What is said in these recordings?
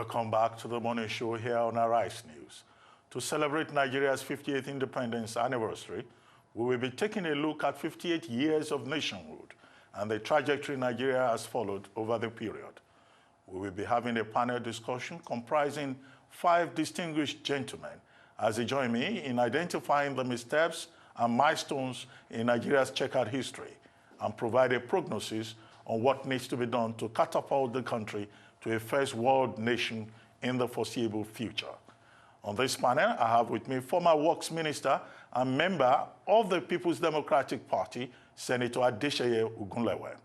Welcome back to the morning show here on Arise News. To celebrate Nigeria's 58th independence anniversary, we will be taking a look at 58 years of nationhood and the trajectory Nigeria has followed over the period. We will be having a panel discussion comprising 5 distinguished gentlemen as they join me in identifying the missteps and milestones in Nigeria's checkered history and provide a prognosis on what needs to be done to catapult the country to a first world nation in the foreseeable future. On this panel, I have with me former Works Minister and member of the People's Democratic Party, Senator Adeseye Ogunlewe,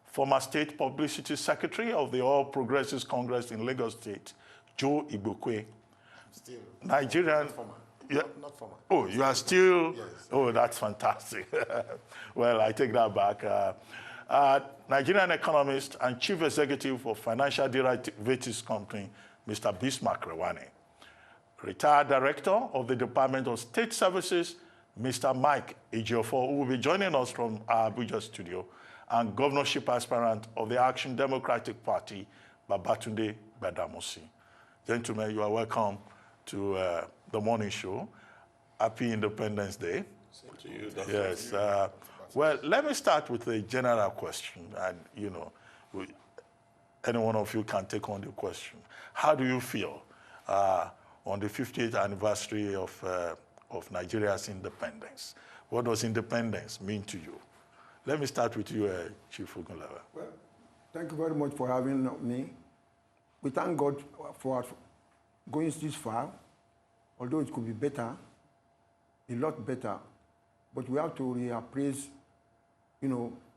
former State Publicity Secretary of the All Progressives Congress in Lagos State, Joe Igbokwe, Still. Nigerian... Not former. Yeah. Not former. Oh, you are still... Yes. Oh, that's fantastic. Well, I take that back. Nigerian economist and chief executive of financial derivatives company, Mr. Bismarck Rewane. Retired director of the Department of State Services, Mr. Mike Ejiofor, who will be joining us from our Abuja studio, and governorship aspirant of the Action Democratic Party, Babatunde Gbadamosi. Gentlemen, you are welcome to the morning show. Happy Independence Day. Same to you. Yes. Well, let me start with a general question, and any one of you can take on the question. How do you feel on the 50th anniversary of Nigeria's independence? What does independence mean to you? Let me start with you, Chief Ogunlewe. Well, thank you very much for having me. We thank God for going this far, although it could be better, a lot better. But we have to reappraise,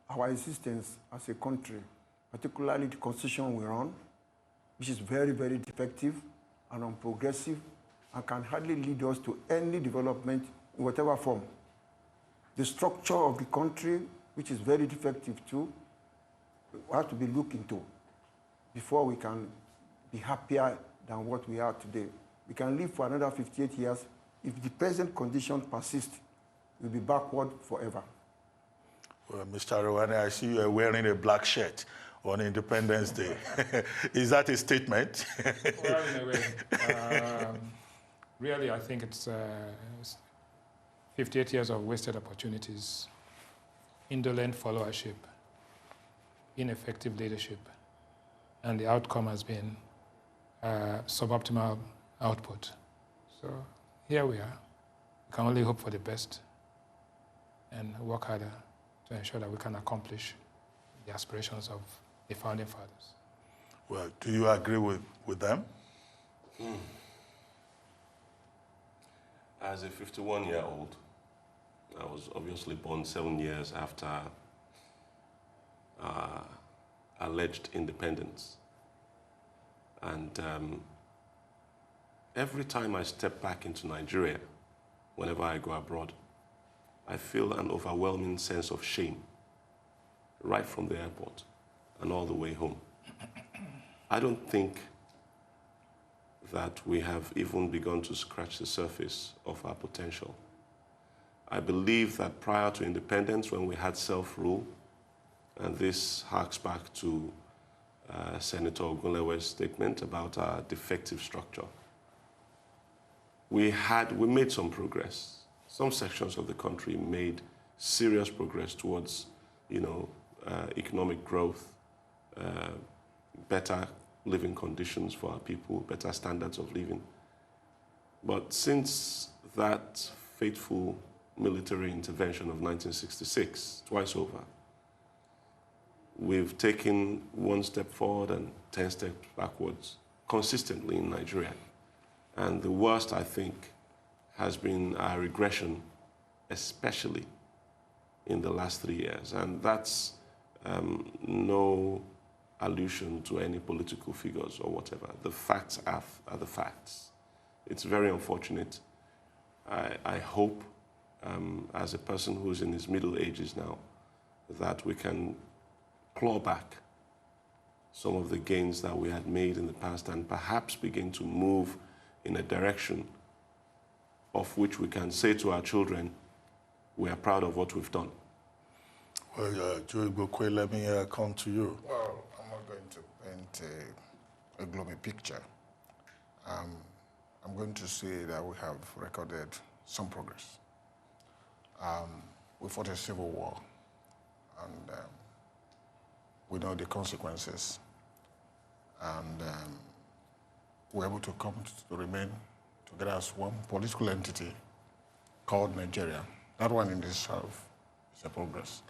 our existence as a country, particularly the constitution we run, which is very, very defective and unprogressive and can hardly lead us to any development in whatever form. The structure of the country, which is very defective too, we have to be looked into before we can be happier than what we are today. We can live for another 58 years. If the present conditions persist, we'll be backward forever. Well, Mr. Rewane, I see you are wearing a black shirt on Independence Day. Is that a statement? Well, in a way. Really, I think it's 58 years of wasted opportunities, indolent followership, ineffective leadership, and the outcome has been suboptimal output. So here we are. We can only hope for the best and work harder to ensure that we can accomplish the aspirations of the founding fathers. Well, do you agree with them? As a 51-year-old, I was obviously born 7 years after alleged independence. And every time I step back into Nigeria, whenever I go abroad, I feel an overwhelming sense of shame, right from the airport and all the way home. I don't think that we have even begun to scratch the surface of our potential. I believe that prior to independence, when we had self-rule, and this harks back to Senator Ogunlewe's statement about our defective structure, we made some progress. Some sections of the country made serious progress towards, economic growth, better living conditions for our people, better standards of living. But since that fateful military intervention of 1966, twice over, we've taken 1 step forward and 10 steps backwards consistently in Nigeria. And the worst, I think, has been our regression, especially in the last 3 years. And that's no allusion to any political figures or whatever. The facts are the facts. It's very unfortunate. I hope, as a person who's in his middle ages now, that we can claw back some of the gains that we had made in the past and perhaps begin to move in a direction of which we can say to our children, we are proud of what we've done. Well, Joe Igbokwe, let me come to you. Well, I'm not going to paint a gloomy picture. I'm going to say that we have recorded some progress. We fought a civil war, and we know the consequences. And we're able to come to remain together as one political entity called Nigeria. That one in itself is a progress.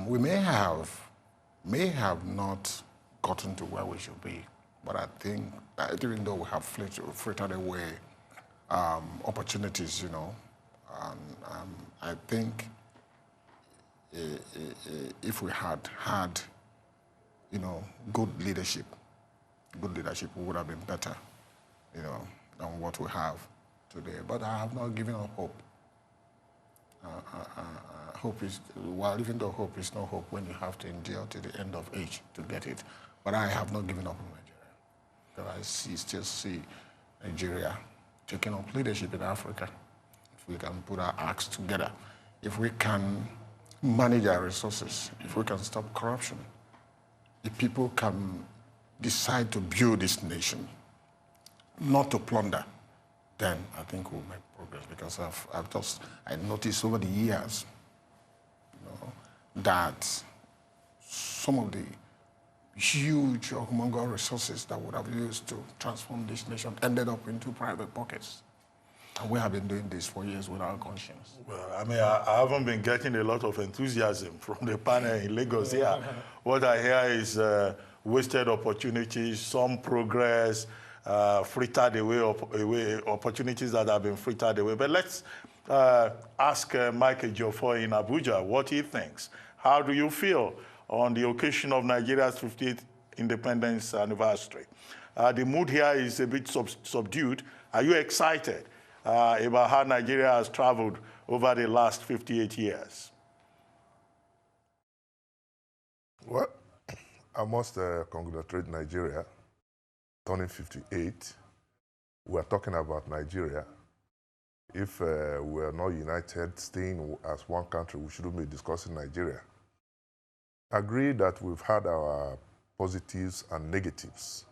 We may have not gotten to where we should be, but I think that even though we have frittered away opportunities, you know, I think if we had, you know, good leadership, we would have been better, you know, than what we have today. But I have not given up hope. Hope is, well, even though hope is no hope when you have to endure to the end of age to get it. But I have not given up on Nigeria. Because I still see Nigeria taking up leadership in Africa. If we can put our acts together, if we can manage our resources, if we can stop corruption, if people can decide to build this nation, not to plunder, then I think we'll make progress. Because I noticed over the years, you know, that some of the huge or humongous resources that would have used to transform this nation ended up into private pockets. And we have been doing this for years without conscience. Well, I mean, I haven't been getting a lot of enthusiasm from the panel in Lagos here. What I hear is wasted opportunities, some progress, frittered away opportunities that have been frittered away. But let's ask Mike Ejiofor in Abuja what he thinks. How do you feel on the occasion of Nigeria's 50th independence anniversary? The mood here is a bit subdued. Are you excited about how Nigeria has traveled over the last 58 years? Well, I must congratulate Nigeria turning 58. We are talking about Nigeria. If we are not united, staying as one country, we shouldn't be discussing Nigeria. I agree that we've had our positives and negatives.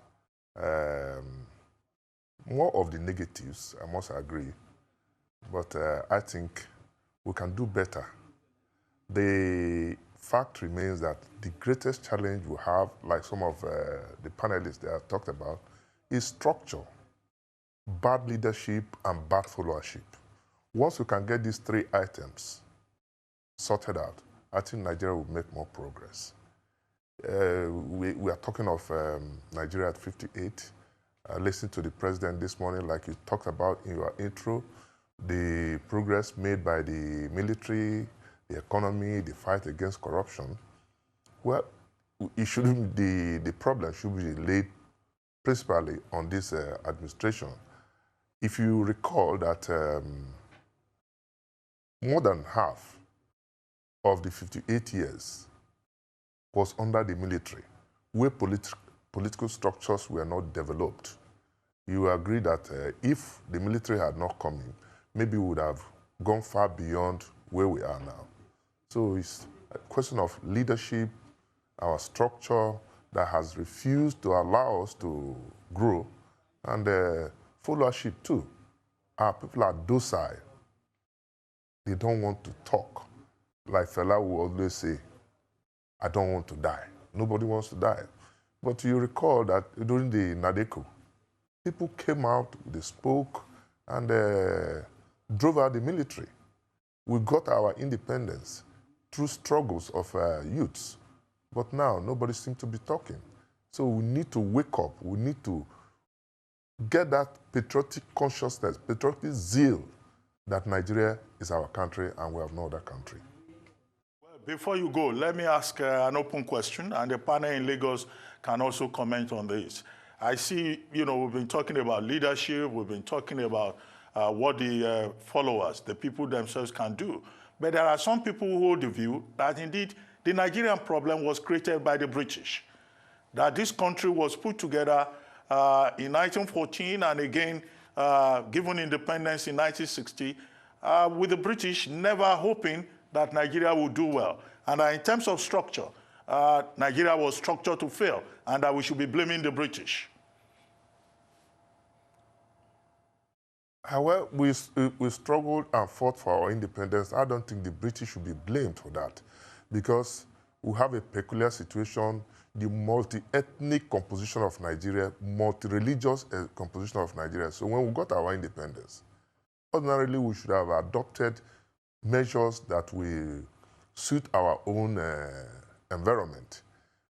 More of the negatives, I must agree, but I think we can do better. The fact remains that the greatest challenge we have, like some of the panelists that have talked about, is structure, bad leadership, and bad followership. Once we can get these three items sorted out, I think Nigeria will make more progress. We are talking of Nigeria at 58. I listened to the president this morning, like you talked about in your intro, the progress made by the military, the economy, the fight against corruption. Well, it shouldn't be, the problem should be laid principally on this administration. If you recall that more than half of the 58 years was under the military, where political structures were not developed. You agree that if the military had not come in, maybe we would have gone far beyond where we are now. So it's a question of leadership, our structure that has refused to allow us to grow, and followership too. Our people are docile. They don't want to talk. Like Fela will always say, I don't want to die. Nobody wants to die. But you recall that during the Nadeko, people came out, they spoke, and drove out the military. We got our independence through struggles of youths. But now, nobody seems to be talking. So we need to wake up. We need to get that patriotic consciousness, patriotic zeal that Nigeria is our country and we have no other country. Well, before you go, let me ask an open question, and the panel in Lagos can also comment on this. I see, we've been talking about leadership, we've been talking about what the followers, the people themselves can do. But there are some people who hold the view that indeed the Nigerian problem was created by the British, that this country was put together in 1914 and again given independence in 1960 with the British never hoping that Nigeria would do well. And in terms of structure, Nigeria was structured to fail and that we should be blaming the British? However, we struggled and fought for our independence. I don't think the British should be blamed for that because we have a peculiar situation, the multi-ethnic composition of Nigeria, multi-religious composition of Nigeria. So when we got our independence, ordinarily we should have adopted measures that will suit our own environment.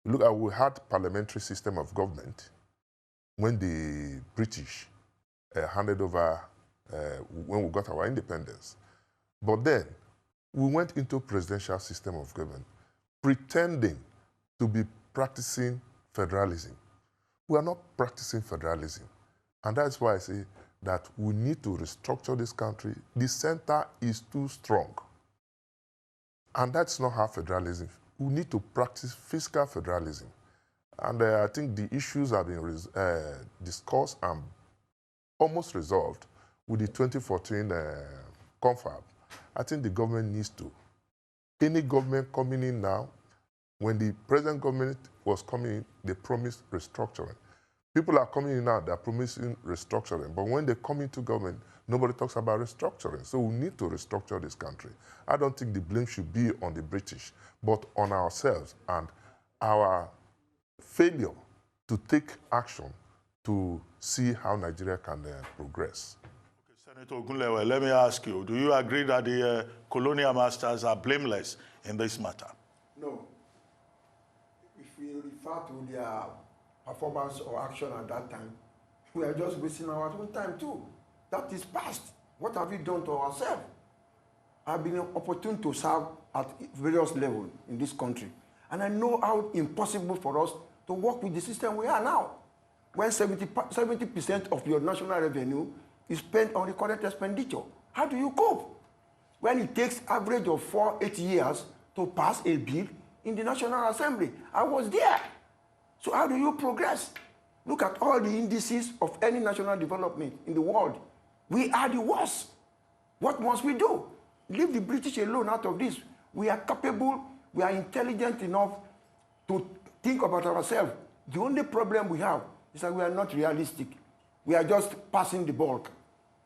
Look at, we had parliamentary system of government when the British handed over, when we got our independence. But then we went into presidential system of government, pretending to be practicing federalism. We are not practicing federalism. And that's why I say that we need to restructure this country. The center is too strong. And that's not how federalism. We need to practice fiscal federalism. And I think the issues have been discussed and almost resolved with the 2014 confab. I think the government needs to. Any government coming in now, when the present government was coming in, they promised restructuring. People are coming in now, they're promising restructuring. But when they come into government, nobody talks about restructuring. So we need to restructure this country. I don't think the blame should be on the British, but on ourselves and our failure to take action to see how Nigeria can progress. Okay, Senator Ogunlewe, let me ask you, do you agree that the colonial masters are blameless in this matter? No. If we refer to their performance or action at that time, we are just wasting our own time too. That is past. What have we done to ourselves? I've been opportune to serve at various levels in this country. And I know how impossible for us to work with the system we are now. When 70% of your national revenue is spent on recorded expenditure. How do you cope? When it takes average of 4-8 years to pass a bill in the National Assembly. I was there. So how do you progress? Look at all the indices of any national development in the world. We are the worst. What must we do? Leave the British alone out of this. We are capable, we are intelligent enough to think about ourselves. The only problem we have is that we are not realistic. We are just passing the ball.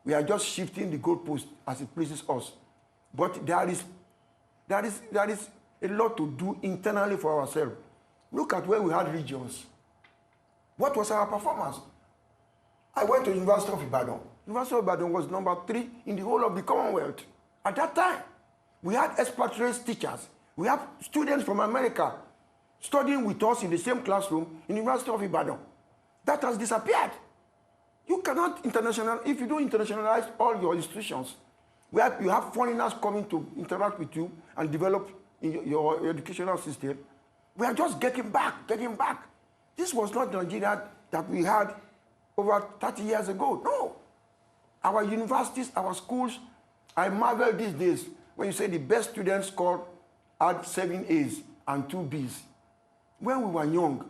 We are just shifting the goalpost as it pleases us. But there is a lot to do internally for ourselves. Look at where we had regions. What was our performance? I went to University of Ibadan. University of Ibadan was number 3 in the whole of the Commonwealth. At that time, we had expatriate teachers. We have students from America studying with us in the same classroom in the University of Ibadan. That has disappeared. You cannot internationalize, if you don't internationalize all your institutions, where you have foreigners coming to interact with you and develop in your educational system, we are just getting back. This was not Nigeria that we had over 30 years ago. No. Our universities, our schools, I marvel these days when you say the best students scored had 7 A's and 2 B's. When we were young,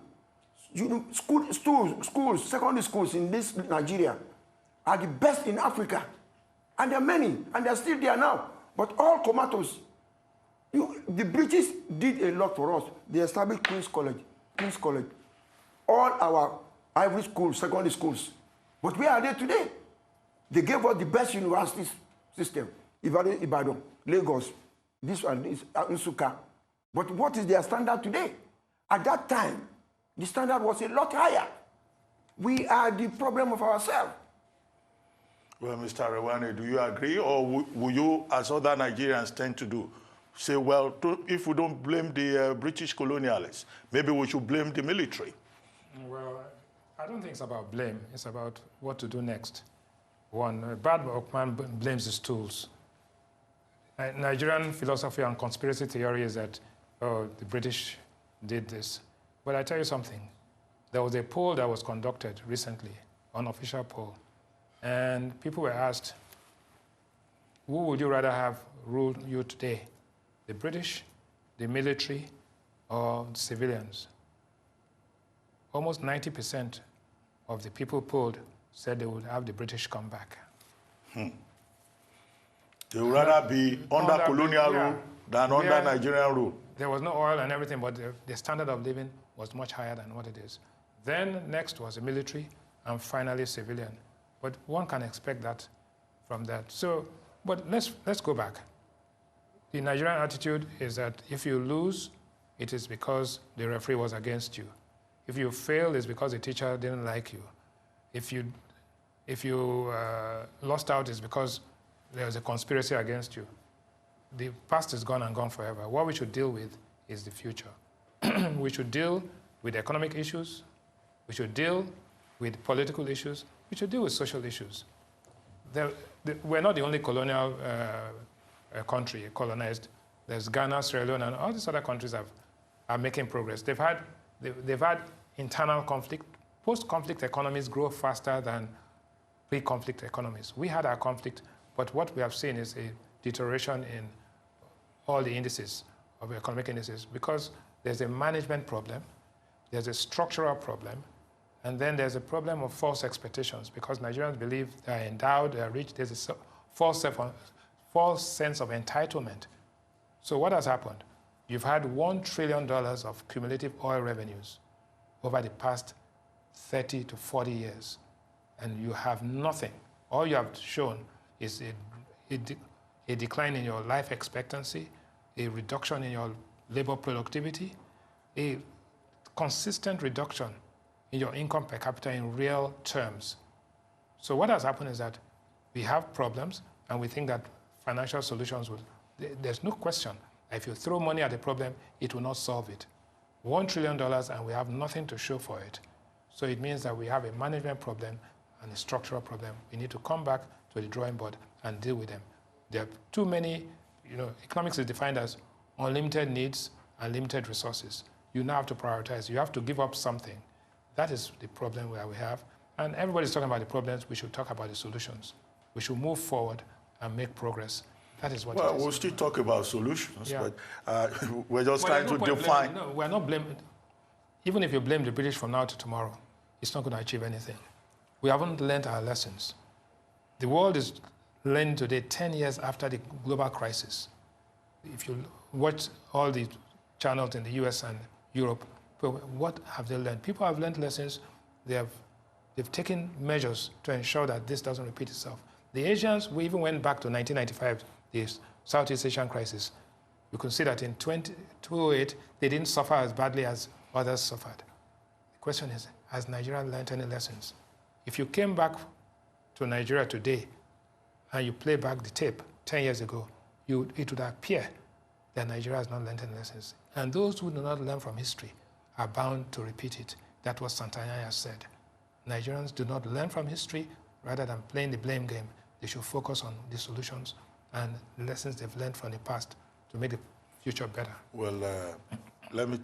schools, secondary schools in this Nigeria are the best in Africa. And there are many, and they're still there now. But all comatose. The British did a lot for us. They established Queen's College. All our Ivy schools, secondary schools. But where are they today? They gave us the best university system. Ibadan, Lagos, this one, Nsukka. But what is their standard today? At that time, the standard was a lot higher. We are the problem of ourselves. Well, Mr. Rewane, do you agree, or will you, as other Nigerians tend to do, say, well, if we don't blame the British colonialists, maybe we should blame the military? Well, I don't think it's about blame. It's about what to do next. One, a bad man blames his tools. Nigerian philosophy and conspiracy theory is that, oh, the British did this. But I tell you something. There was a poll that was conducted recently, unofficial poll, and people were asked, who would you rather have rule you today? The British, the military, or the civilians? Almost 90% of the people polled said they would have the British come back. They would rather be under colonial rule than under Nigerian rule. there was no oil and everything, but the standard of living was much higher than what it is. Then next was the military, and finally civilian. But one can expect that from that. So, but let's go back. The Nigerian attitude is that if you lose, it is because the referee was against you. If you fail, it's because the teacher didn't like you. If you lost out, it's because there was a conspiracy against you. The past is gone and gone forever. What we should deal with is the future. We should deal with economic issues. We should deal with political issues. We should deal with social issues. We're not the only colonial country colonized. There's Ghana, Sierra Leone, and all these other countries are making progress. They've had internal conflict. Post-conflict economies grow faster than pre-conflict economies. We had our conflict, but what we have seen is a deterioration in all the indices of economic indices because there's a management problem, there's a structural problem, and then there's a problem of false expectations because Nigerians believe they are endowed, they are rich. There's a false sense of entitlement. So what has happened? You've had $1 trillion of cumulative oil revenues over the past 30 to 40 years, and you have nothing. All you have shown is a decline in your life expectancy, a reduction in your labor productivity, a consistent reduction in your income per capita in real terms. So what has happened is that we have problems, and we think that financial solutions will. There's no question. If you throw money at a problem, it will not solve it. $1 trillion, and we have nothing to show for it. So it means that we have a management problem and a structural problem. We need to come back to the drawing board and deal with them. There are too many, economics is defined as unlimited needs and limited resources. You now have to prioritize. You have to give up something. That is the problem where we have. And everybody's talking about the problems. We should talk about the solutions. We should move forward and make progress. That is what it is. Well, we'll still talk about solutions, yeah. But we're just trying to define. No, we're not blaming. Even if you blame the British from now to tomorrow, it's not going to achieve anything. We haven't learned our lessons. The world is learning today 10 years after the global crisis. If you watch all the channels in the US and Europe, what have they learned? People have learned lessons. They've taken measures to ensure that this doesn't repeat itself. The Asians, we even went back to 1995, the Southeast Asian crisis. You can see that in 2008, they didn't suffer as badly as others suffered. The question is, has Nigeria learned any lessons? If you came back to Nigeria today and you play back the tape 10 years ago, it would appear that Nigeria has not learned any lessons. And those who do not learn from history are bound to repeat it. That was Santayana said. Nigerians do not learn from history. Rather than playing the blame game, they should focus on the solutions and the lessons they've learned from the past to make the future better. Well, let me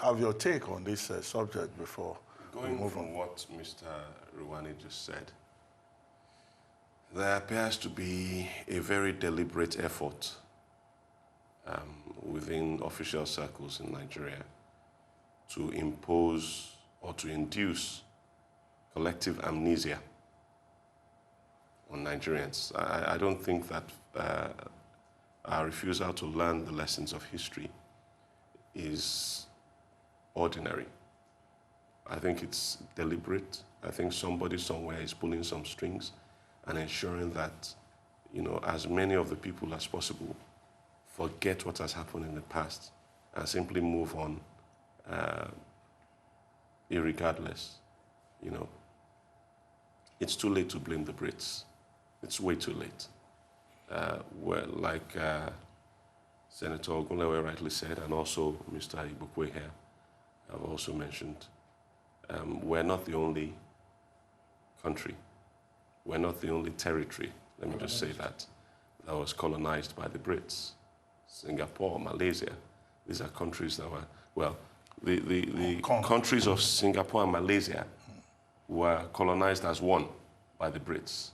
have your take on this subject before we move on. What Mr. Rewane just said, there appears to be a very deliberate effort within official circles in Nigeria to impose or to induce collective amnesia on Nigerians. I don't think that our refusal to learn the lessons of history is ordinary. I think it's deliberate. I think somebody somewhere is pulling some strings and ensuring that, as many of the people as possible forget what has happened in the past and simply move on irregardless. It's too late to blame the Brits. It's way too late. Like Senator Ogunlewe rightly said, and also Mr. Igbokwe here have also mentioned, we're not the only country. We're not the only territory, let me just say that was colonized by the Brits. Singapore, Malaysia, these are countries that were, the countries of Singapore and Malaysia were colonized as one by the Brits.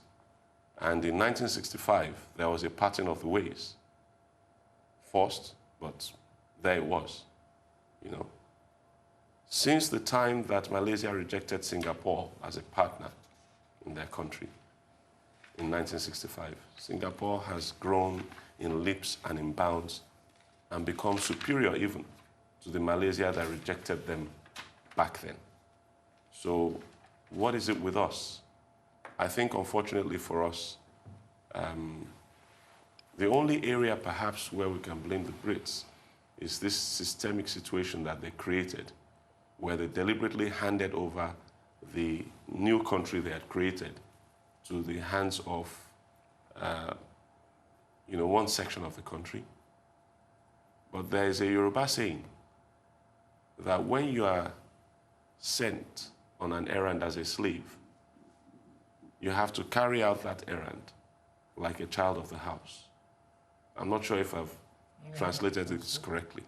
And in 1965, there was a parting of the ways. Forced, but there it was, Since the time that Malaysia rejected Singapore as a partner in their country, in 1965, Singapore has grown in leaps and in bounds and become superior even to the Malaysia that rejected them back then. So what is it with us? I think, unfortunately for us, the only area perhaps where we can blame the Brits is this systemic situation that they created, where they deliberately handed over the new country they had created to the hands of one section of the country. But there is a Yoruba saying that when you are sent on an errand as a slave, you have to carry out that errand like a child of the house. I'm not sure if I've translated this correctly.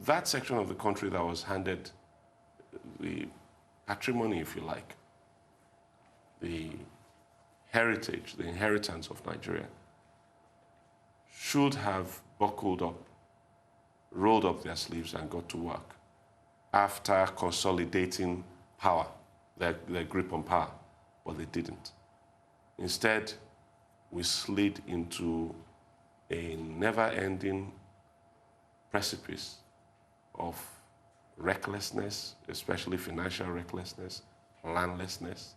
That section of the country that was handed the patrimony, if you like, the heritage, the inheritance of Nigeria, should have buckled up, rolled up their sleeves and got to work after consolidating power, their grip on power, but they didn't. Instead, we slid into a never-ending precipice of recklessness, especially financial recklessness, landlessness,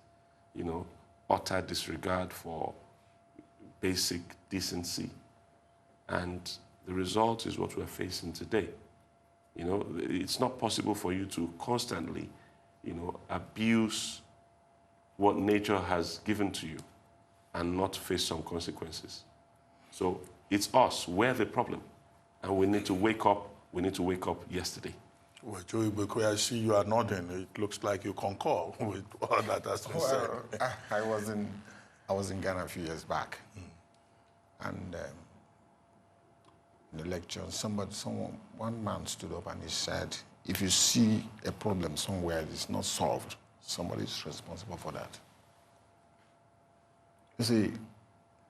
utter disregard for basic decency. And the result is what we're facing today. It's not possible for you to constantly, abuse what nature has given to you and not face some consequences. So it's us, we're the problem. And we need to wake up, yesterday. Well, Joe Igbokwe, I see you are nodding. It looks like you concur with all that has been said. I was in Ghana a few years back. And in the lecture, one man stood up and he said, if you see a problem somewhere that is not solved, somebody is responsible for that. You see,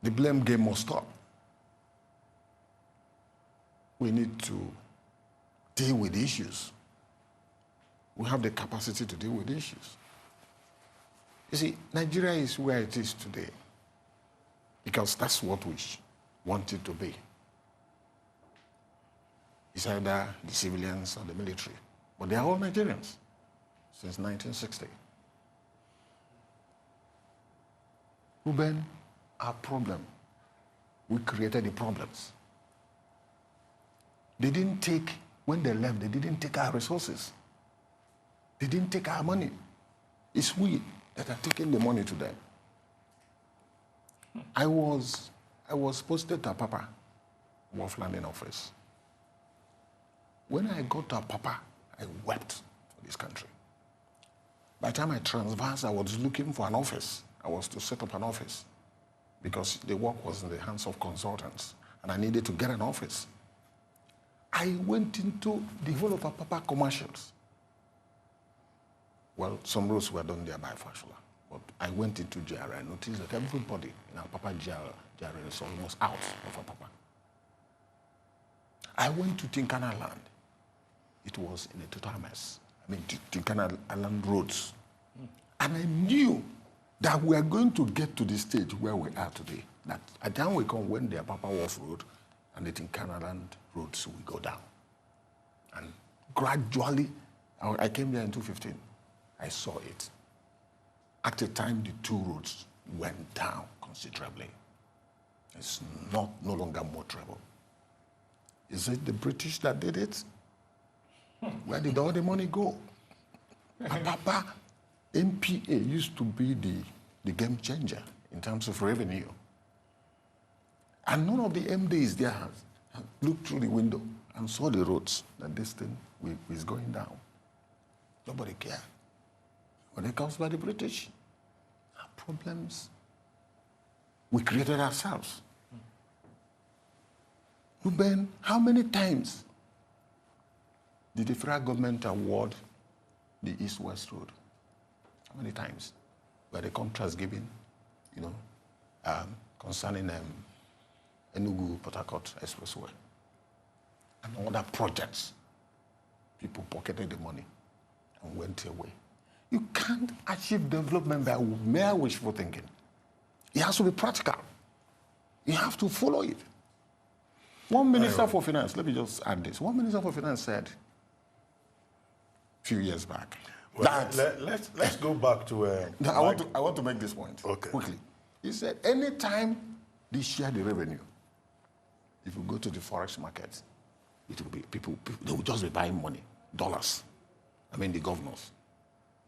the blame game must stop. We need to deal with issues. We have the capacity to deal with issues. You see, Nigeria is where it is today because that's what we want it to be. It's either the civilians or the military, but they are all Nigerians since 1960. Reuben, our problem, we created the problems. They didn't take, when they left, they didn't take our resources. They didn't take our money. It's we that are taking the money to them. I was posted to Apapa, Wharf Landing Office. When I got to Apapa, I wept for this country. By the time I transversed, I was looking for an office. I was to set up an office because the work was in the hands of consultants, and I needed to get an office. I went into the whole of Apapa commercials. Well, some roads were done there by Fashola, but I went into GRA and noticed that everybody in Apapa GRA is almost out of Apapa. I went to Tinkana land. It was in a total mess. Tinkana land roads. And I knew that we are going to get to the stage where we are today. That at the time we come when the Apapa Wharf Road and the Tinkana land roads will go down. And gradually, I came there in 2015. I saw it. At the time, the two roads went down considerably. It's no longer motorable. Is it the British that did it? Where did all the money go? Apapa MPA used to be the game changer in terms of revenue. And none of the MDs there have looked through the window and saw the roads that this thing is going down. Nobody cared. When it comes by the British, our problems, we created ourselves. Reuben, how many times did the federal government award the East-West Road? How many times were the contracts given, concerning Enugu-Port Harcourt Expressway and other projects? People pocketed the money and went away. You can't achieve development by mere wishful thinking. It has to be practical. You have to follow it. One minister for finance, let me just add this. One minister for finance said a few years back. Well, let's go back to... I want to make this point quickly. He said, anytime they share the revenue, if you go to the forex market, it will be people, they will just be buying money, dollars. I mean, the governors.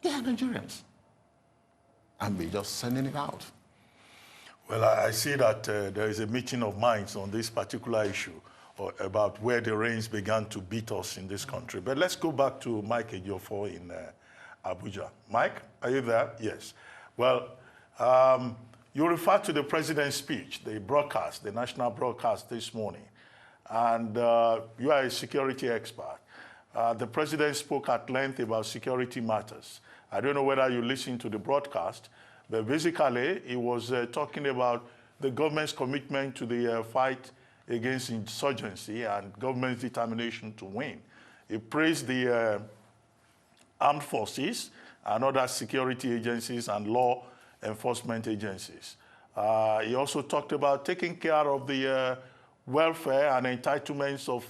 They are Nigerians. And they're just sending it out. Well, I see that there is a meeting of minds on this particular issue about where the rains began to beat us in this country. But let's go back to Mike Ejiofor in Abuja. Mike, are you there? Yes. Well, you referred to the president's speech, the broadcast, the national broadcast this morning. And you are a security expert. The president spoke at length about security matters. I don't know whether you listened to the broadcast, but basically he was talking about the government's commitment to the fight against insurgency and government's determination to win. He praised the armed forces and other security agencies and law enforcement agencies. He also talked about taking care of the welfare and entitlements of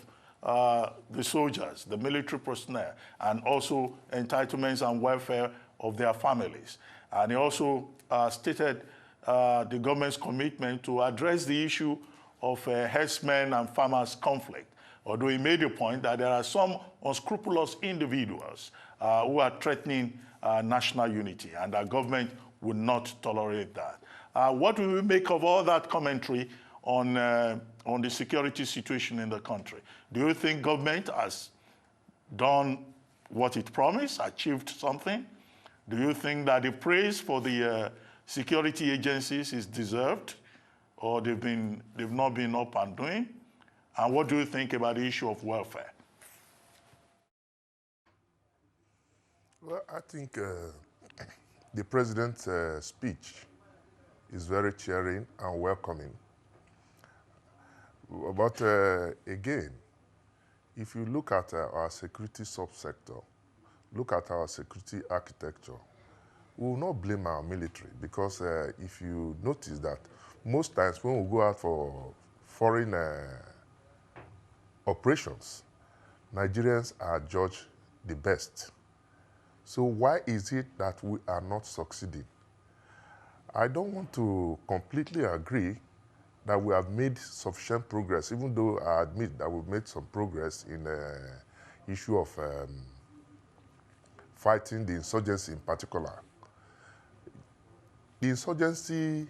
the soldiers, the military personnel, and also entitlements and welfare of their families. And he also stated the government's commitment to address the issue of herdsmen and farmers' conflict, although he made a point that there are some unscrupulous individuals who are threatening national unity, and our government would not tolerate that. What do we make of all that commentary on the security situation in the country? Do you think government has done what it promised, achieved something? Do you think that the praise for the security agencies is deserved, or they've not been up and doing? And what do you think about the issue of welfare? Well, I think the president's speech is very cheering and welcoming. But again, if you look at our security subsector, look at our security architecture, we will not blame our military, because if you notice that most times when we go out for foreign operations, Nigerians are judged the best. So why is it that we are not succeeding? I don't want to completely agree that we have made sufficient progress, even though I admit that we've made some progress in the issue of fighting the insurgency in particular. The insurgency,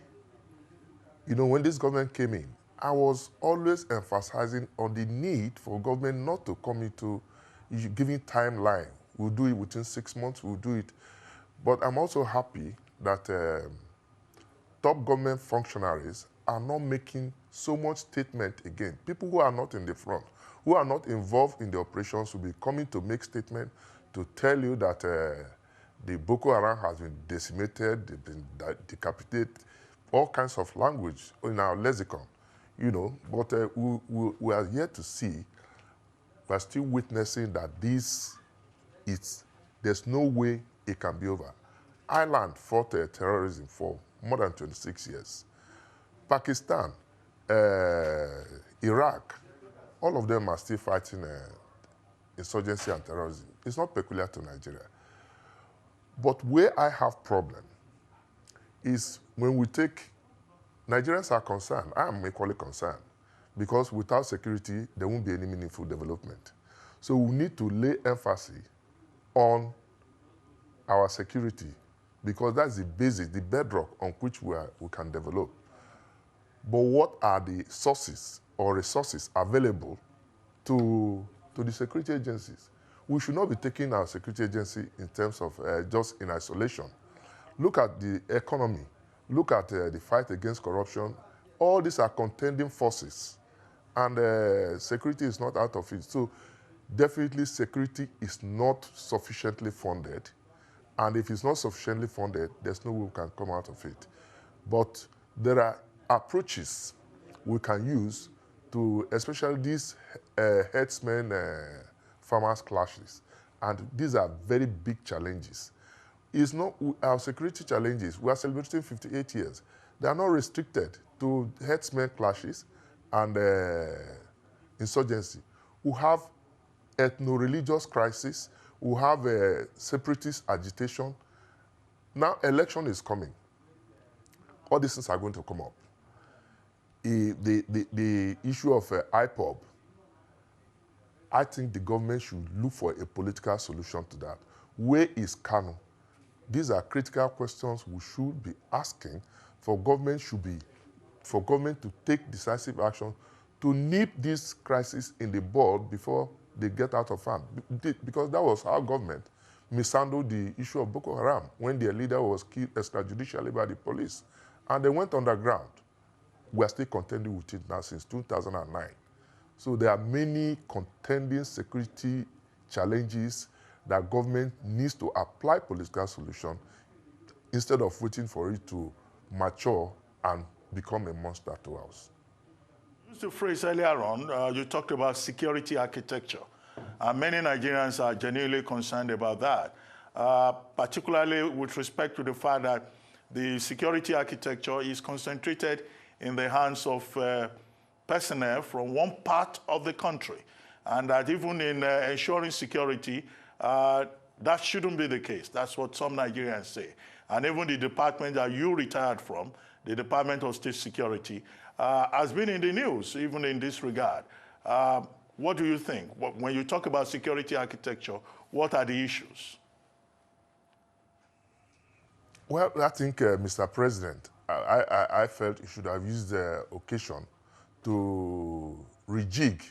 you know, when this government came in, I was always emphasizing on the need for government not to come into giving timeline. We'll do it within 6 months, we'll do it. But I'm also happy that top government functionaries are not making so much statement again. People who are not in the front, who are not involved in the operations, will be coming to make statement to tell you that the Boko Haram has been decimated, they've been decapitated, all kinds of language in our lexicon, you know. But we are yet to see, we're still witnessing that there's no way it can be over. Ireland fought terrorism for more than 26 years. Pakistan, Iraq, all of them are still fighting insurgency and terrorism. It's not peculiar to Nigeria. But where I have problem is when we take, Nigerians are concerned, I am equally concerned, because without security, there won't be any meaningful development. So we need to lay emphasis on our security, because that's the basis, the bedrock on which we can develop. But what are the sources or resources available to the security agencies? We should not be taking our security agency in terms of just in isolation. Look at the economy. Look at the fight against corruption. All these are contending forces, and security is not out of it. So definitely security is not sufficiently funded. And if it's not sufficiently funded, there's no way we can come out of it. But there are approaches we can use to, especially these herdsmen, farmers clashes. And these are very big challenges. It's not our security challenges. We are celebrating 58 years. They are not restricted to herdsmen clashes and insurgency. We have ethno-religious crisis. We have separatist agitation. Now election is coming. All these things are going to come up. The issue of IPOB, I think the government should look for a political solution to that. Where is Kanu? These are critical questions we should be asking for government to take decisive action to nip this crisis in the bud before they get out of hand. Because that was our government mishandled the issue of Boko Haram when their leader was killed extrajudicially by the police. And they went underground. We are still contending with it now since 2009. So there are many contending security challenges that government needs to apply political solution instead of waiting for it to mature and become a monster to us. You used the phrase earlier on, you talked about security architecture. Many Nigerians are genuinely concerned about that, particularly with respect to the fact that the security architecture is concentrated in the hands of personnel from one part of the country, and that even in ensuring security, that shouldn't be the case. That's what some Nigerians say. And even the department that you retired from, the Department of State Security, has been in the news, even in this regard. What do you think? When you talk about security architecture, what are the issues? Well, I think, Mr. President, I felt he should have used the occasion to rejig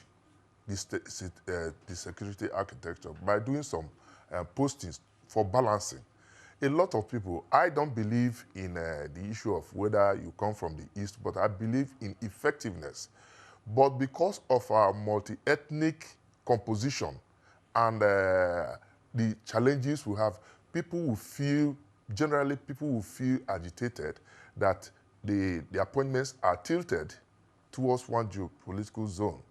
the security architecture by doing some postings for balancing. A lot of people, I don't believe in the issue of whether you come from the East, but I believe in effectiveness. But because of our multi-ethnic composition and the challenges we have, generally people will feel agitated that the appointments are tilted towards one geopolitical zone.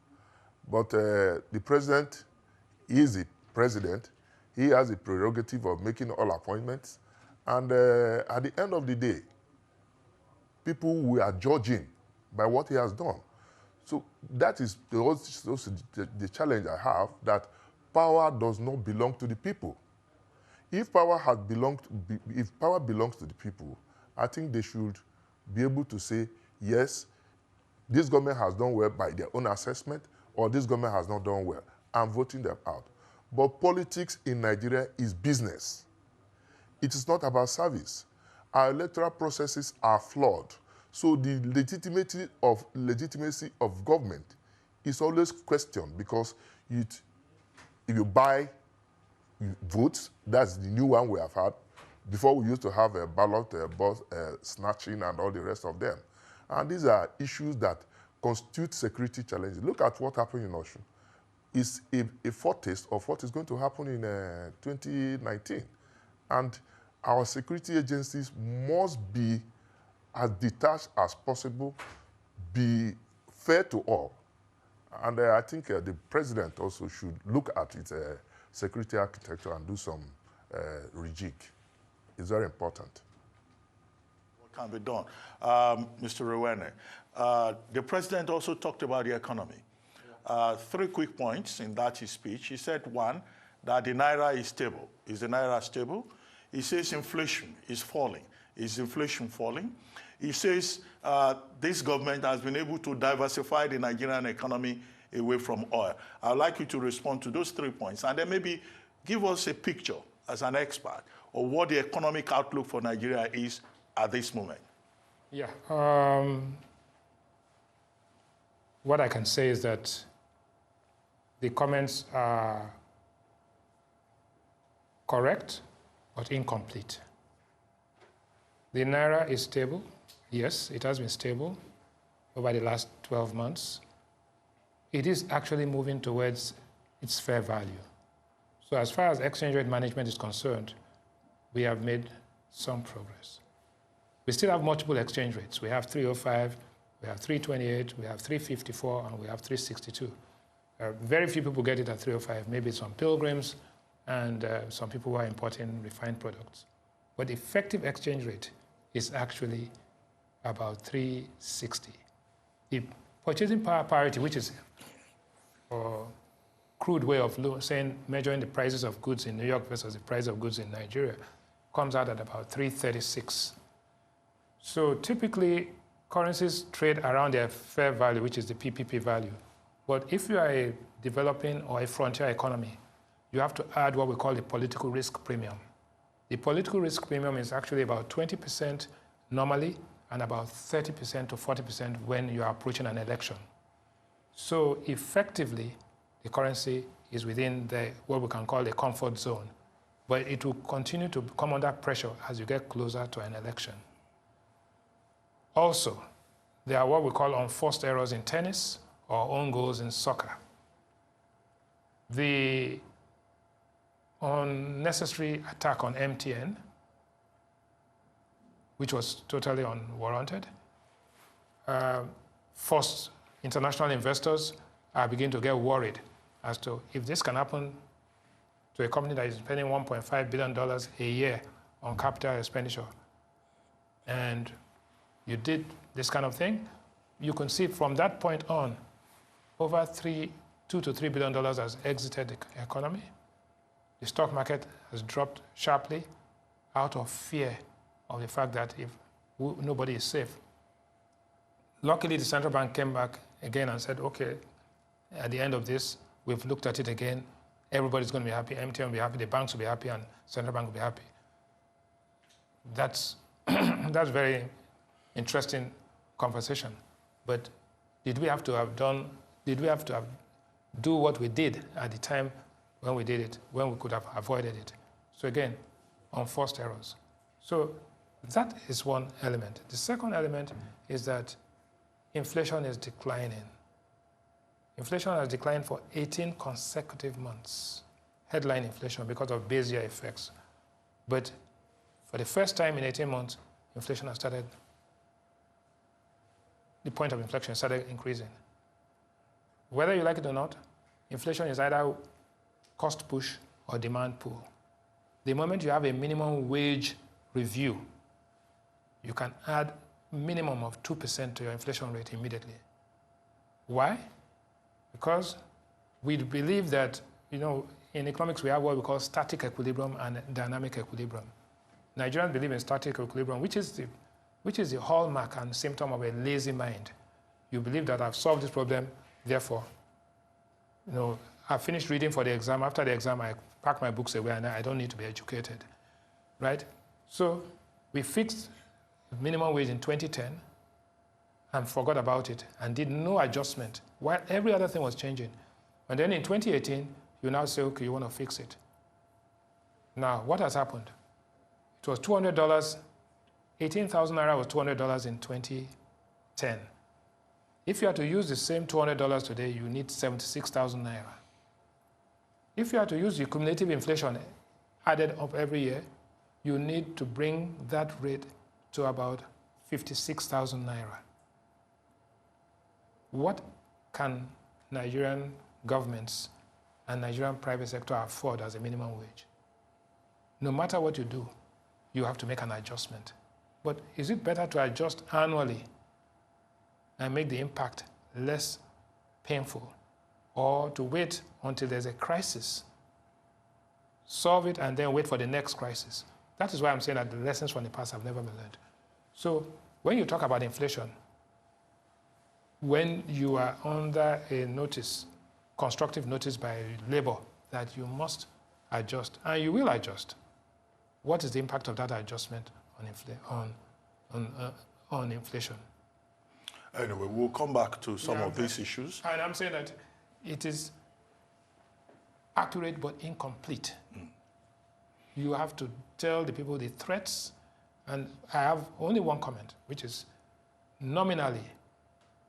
But the president is the president. He has the prerogative of making all appointments. And at the end of the day, people we are judging by what he has done. So that is also the challenge I have, that power does not belong to the people. If power belongs to the people, I think they should be able to say, yes, this government has done well by their own assessment, or this government has not done well. I'm voting them out. But politics in Nigeria is business. It is not about service. Our electoral processes are flawed. So the legitimacy of government is always questioned, because if you buy votes, that's the new one we have had. Before, we used to have a ballot snatching and all the rest of them. And these are issues that constitute security challenges. Look at what happened in Osun. It's a foretaste of what is going to happen in 2019. And our security agencies must be as detached as possible, be fair to all. And I think the president also should look at its security architecture and do some rejig. It's very important. What can be done? Mr. Rewane, the president also talked about the economy. 3 quick points in that speech. He said, one, that the Naira is stable. Is the Naira stable? He says inflation is falling. Is inflation falling? He says this government has been able to diversify the Nigerian economy away from oil. I'd like you to respond to those 3 points, and then maybe give us a picture as an expert of what the economic outlook for Nigeria is at this moment. Yeah. What I can say is that the comments are correct, but incomplete. The Naira is stable. Yes, it has been stable over the last 12 months. It is actually moving towards its fair value. So as far as exchange rate management is concerned, we have made some progress. We still have multiple exchange rates. We have 305, we have 328, we have 354, and we have 362. Very few people get it at 305, maybe some pilgrims and some people who are importing refined products. But the effective exchange rate is actually about 360. The purchasing power parity, which is or crude way of saying measuring the prices of goods in New York versus the price of goods in Nigeria comes out at about 336. So typically, currencies trade around their fair value, which is the PPP value. But if you are a developing or a frontier economy, you have to add what we call the political risk premium. The political risk premium is actually about 20% normally and about 30% to 40% when you are approaching an election. So effectively, the currency is within what we can call the comfort zone, but it will continue to come under pressure as you get closer to an election. Also, there are what we call unforced errors in tennis or own goals in soccer. The unnecessary attack on MTN, which was totally unwarranted, forced international investors are beginning to get worried as to if this can happen to a company that is spending $1.5 billion a year on capital expenditure, and you did this kind of thing, you can see from that point on, over $2 to $3 billion has exited the economy. The stock market has dropped sharply out of fear of the fact that if nobody is safe. Luckily, the central bank came back again and said, okay, at the end of this, we've looked at it again. Everybody's going to be happy. MTN will be happy. The banks will be happy, and central bank will be happy. That's that's very interesting conversation. But did we have to do what we did at the time when we did it, when we could have avoided it? So again, unforced errors. So that is one element. The second element is that inflation is declining. Inflation has declined for 18 consecutive months, headline inflation, because of base year effects. But for the first time in 18 months, inflation has started, the point of inflection started increasing. Whether you like it or not, inflation is either cost push or demand pull. The moment you have a minimum wage review, you can add minimum of 2% to your inflation rate immediately. Why? Because we believe that, in economics we have what we call static equilibrium and dynamic equilibrium. Nigerians believe in static equilibrium, which is the hallmark and symptom of a lazy mind. You believe that I've solved this problem, therefore, I've finished reading for the exam. After the exam, I pack my books away and I don't need to be educated, right? So we fixed minimum wage in 2010 and forgot about it and did no adjustment while every other thing was changing. And then in 2018, you now say, okay, you want to fix it. Now, what has happened? It was $200, 18,000 naira was $200 in 2010. If you are to use the same $200 today, you need 76,000 naira. If you are to use the cumulative inflation added up every year, you need to bring that rate to about 56,000 naira. What can Nigerian governments and Nigerian private sector afford as a minimum wage? No matter what you do, you have to make an adjustment. But is it better to adjust annually and make the impact less painful, or to wait until there's a crisis, solve it, and then wait for the next crisis? That is why I'm saying that the lessons from the past have never been learned. So when you talk about inflation, when you are under a notice, constructive notice by labor, that you must adjust, and you will adjust, what is the impact of that adjustment on inflation? Anyway, we'll come back to some of these issues. And I'm saying that it is accurate but incomplete. You have to tell the people the threats, and I have only one comment, which is nominally,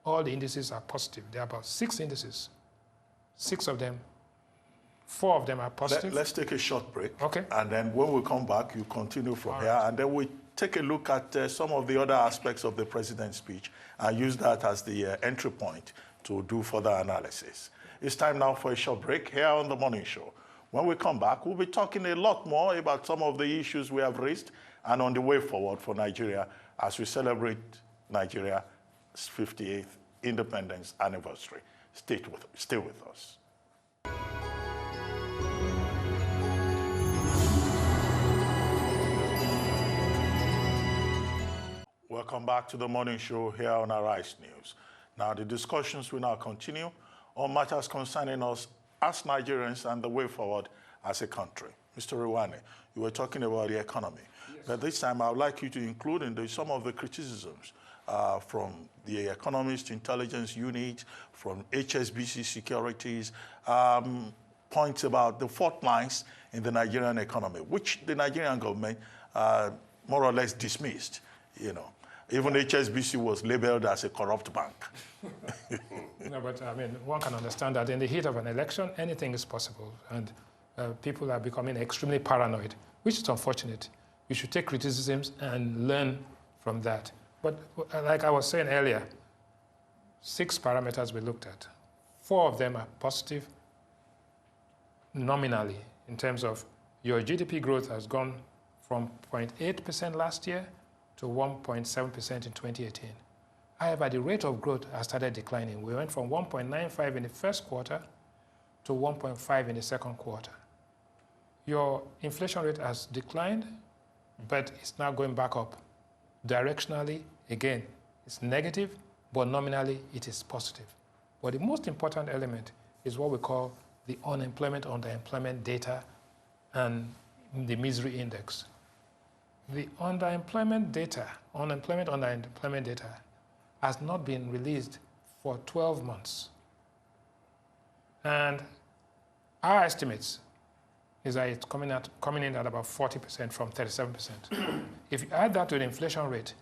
all the indices are positive. There are about 6 indices. 6 of them, 4 of them are positive. Let's take a short break. Okay. And then when we come back, you continue from here. And then we take a look at some of the other aspects of the president's speech and use that as the entry point to do further analysis. It's time now for a short break here on The Morning Show. When we come back, we'll be talking a lot more about some of the issues we have raised and on the way forward for Nigeria as we celebrate Nigeria's 58th independence anniversary. Stay with us. Welcome back to the morning show here on Arise News. Now, the discussions will now continue on matters concerning us as Nigerians and the way forward as a country. Mr. Rewane, you were talking about the economy. Yes. But this time, I would like you to include in some of the criticisms from the Economist Intelligence Unit, from HSBC Securities, points about the fault lines in the Nigerian economy, which the Nigerian government more or less dismissed, you know. Even HSBC was labeled as a corrupt bank. No, but I mean, one can understand that in the heat of an election, anything is possible. And people are becoming extremely paranoid, which is unfortunate. You should take criticisms and learn from that. But like I was saying earlier, 6 parameters we looked at. 4 of them are positive nominally in terms of your GDP growth has gone from 0.8% last year to 1.7% in 2018. However, the rate of growth has started declining. We went from 1.95 in the first quarter to 1.5 in the second quarter. Your inflation rate has declined, but it's now going back up. Directionally, again, it's negative, but nominally it is positive. But the most important element is what we call the unemployment, underemployment data and the misery index. The underemployment data, underemployment data has not been released for 12 months. And our estimates is that it's coming in at about 40% from 37%. If you add that to the inflation rate,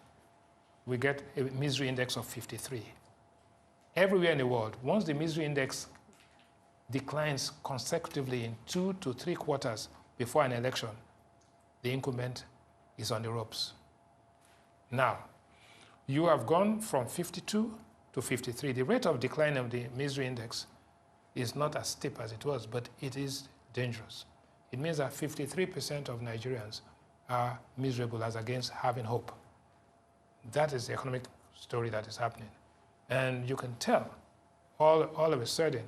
we get a misery index of 53. Everywhere in the world, once the misery index declines consecutively in 2 to 3 quarters before an election, the incumbent is on the ropes. Now, you have gone from 52 to 53. The rate of decline of the misery index is not as steep as it was, but it is dangerous. It means that 53% of Nigerians are miserable as against having hope. That is the economic story that is happening. And you can tell all of a sudden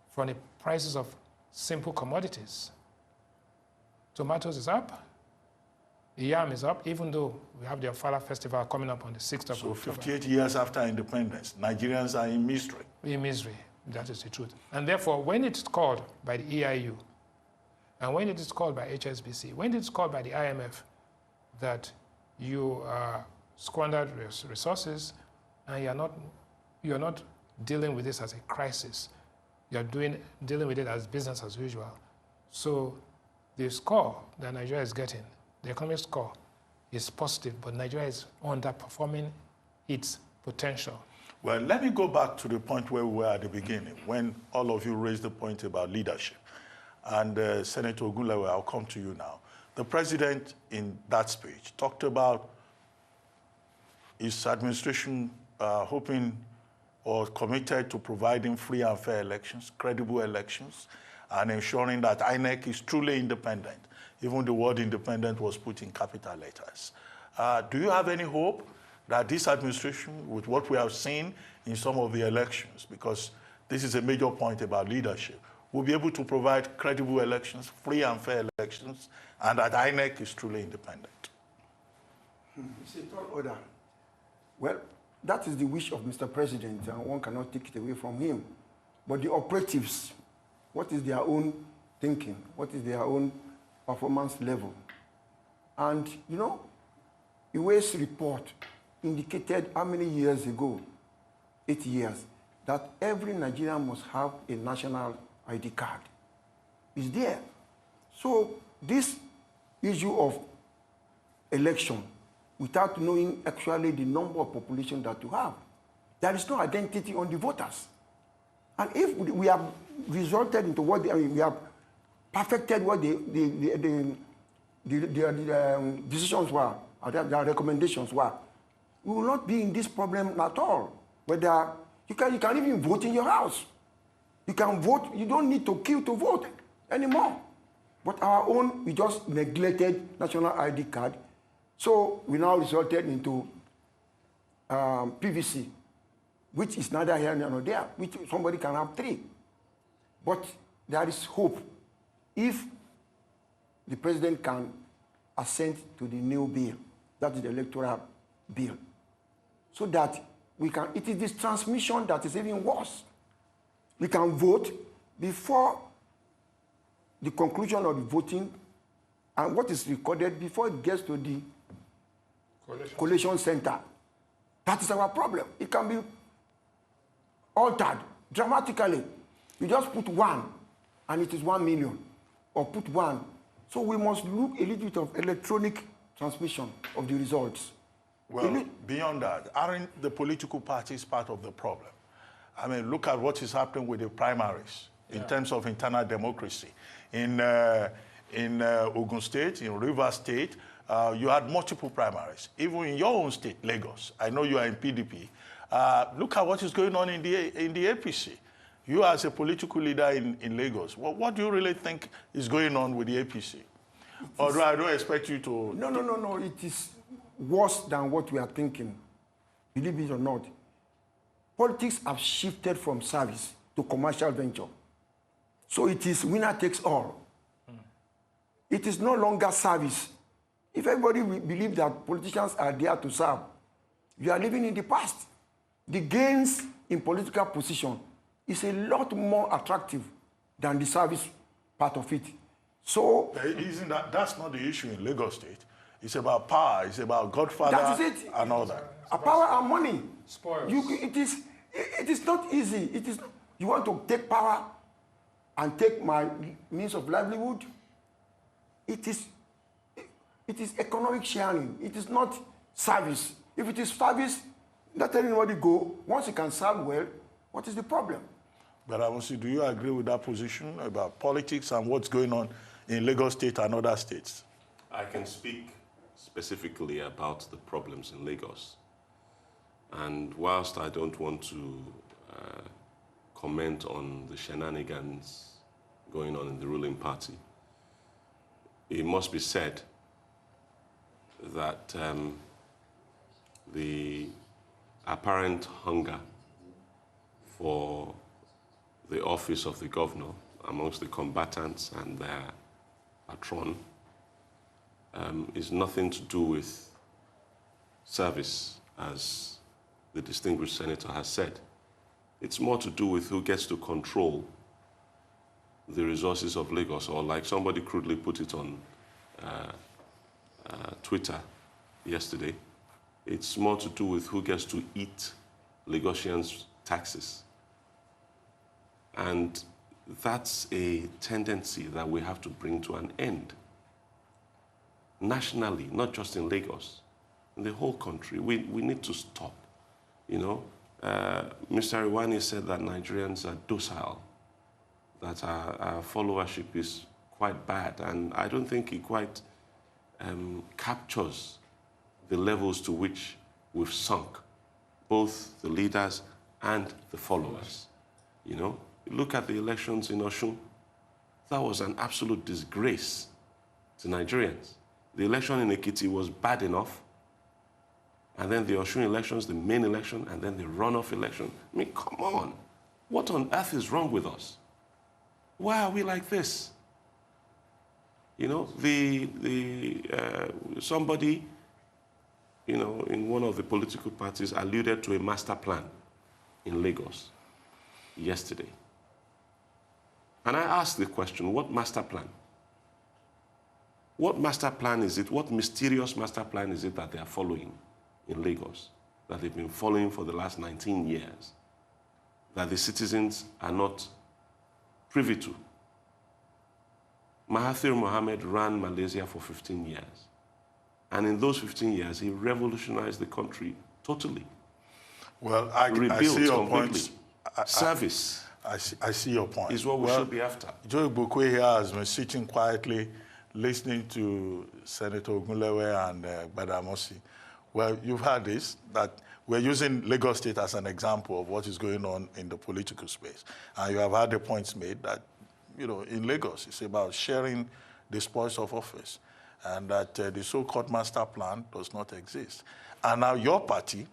from the prices of simple commodities. Tomatoes is up, yam is up, even though we have the Ofala festival coming up on the 6th of October. So 58 years after independence, Nigerians are in misery. In misery, that is the truth. And therefore, when it's called by the EIU, and when it is called by HSBC, when it's called by the IMF that you squandered resources and you're not dealing with this as a crisis, you're dealing with it as business as usual. So the score that Nigeria is getting, the economic score, is positive, but Nigeria is underperforming its potential. Well, let me go back to the point where we were at the beginning, when all of you raised the point about leadership. And Senator Ogunlewe, I'll come to you now. The president, in that speech, talked about his administration hoping or committed to providing free and fair elections, credible elections, and ensuring that INEC is truly independent. Even the word independent was put in capital letters. Do you have any hope that this administration, with what we have seen in some of the elections, because this is a major point about leadership, will be able to provide credible elections, free and fair elections, and that INEC is truly independent? It's a tall order. Well, that is the wish of Mr. President, and one cannot take it away from him. But the operatives, what is their own thinking? What is their own performance level? And, you know, UA's report indicated how many years ago, 8 years, that every Nigerian must have a national ID card. It's there. So this issue of election, without knowing actually the number of population that you have, there is no identity on the voters. And if we have resulted into what we have perfected what the decisions were, or their recommendations were, we will not be in this problem at all. Whether you can even vote in your house. You can vote, you don't need to queue to vote anymore. But our own, we just neglected national ID card. So we now resulted into PVC. which is neither here nor there, which somebody can have 3. But there is hope if the president can assent to the new bill, that is the electoral bill, so that we can, it is this transmission that is even worse. We can vote before the conclusion of the voting and what is recorded before it gets to the collation center. That is our problem. It can be altered dramatically. You just put 1 and it is 1 million, or put 1. So we must look a little bit of electronic transmission of the results. Well, beyond that, aren't the political parties part of the problem? I mean, look at what is happening with the primaries in terms of internal democracy. In Ogun State, in Rivers State, you had multiple primaries. Even in your own state, Lagos, I know you are in PDP. Look at what is going on in the APC. You as a political leader in Lagos, what do you really think is going on with the APC? Although I don't expect you to... No. It is worse than what we are thinking, believe it or not. Politics have shifted from service to commercial venture. So it is winner takes all. It is no longer service. If everybody believes that politicians are there to serve, we are living in the past. The gains in political position is a lot more attractive than the service part of it. So isn't that's not the issue in Lagos State. It's about power. It's about Godfather and all that. Power and money. Spoils. It is not easy. You want to take power and take my means of livelihood. It is economic sharing. It is not service. If it is service, let anybody go. Once you can serve well, what is the problem? Gbadamosi, do you agree with that position about politics and what's going on in Lagos State and other states? I can speak specifically about the problems in Lagos. And whilst I don't want to comment on the shenanigans going on in the ruling party, it must be said that the apparent hunger for the office of the governor amongst the combatants and their patron is nothing to do with service, as the distinguished senator has said. It's more to do with who gets to control the resources of Lagos, or like somebody crudely put it on Twitter yesterday, it's more to do with who gets to eat Lagosians' taxes. And that's a tendency that we have to bring to an end. Nationally, not just in Lagos, in the whole country, we need to stop. You know, Mr. Rewane said that Nigerians are docile, that our followership is quite bad, and I don't think it quite captures the levels to which we've sunk, both the leaders and the followers. You know, look at the elections in Osun. That was an absolute disgrace to Nigerians. The election in Ekiti was bad enough, and then the Osun elections, the main election, and then the runoff election. I mean, come on. What on earth is wrong with us? Why are we like this? You know, somebody, you know, in one of the political parties alluded to a master plan in Lagos yesterday. And I asked the question, what master plan? What master plan is it? What mysterious master plan is it that they are following in Lagos, that they've been following for the last 19 years, that the citizens are not privy to? Mahathir Mohamad ran Malaysia for 15 years. And in those 15 years, he revolutionized the country totally. Well, I see your point. Service. I see your point. Is what we should be after. Igbokwe here has been sitting quietly, listening to Senator Ogunlewe and Gbadamosi. Well, you've heard this, that we're using Lagos State as an example of what is going on in the political space. And you have had the points made that, you know, in Lagos, it's about sharing the spoils of office, and that the so-called master plan does not exist. And now your party,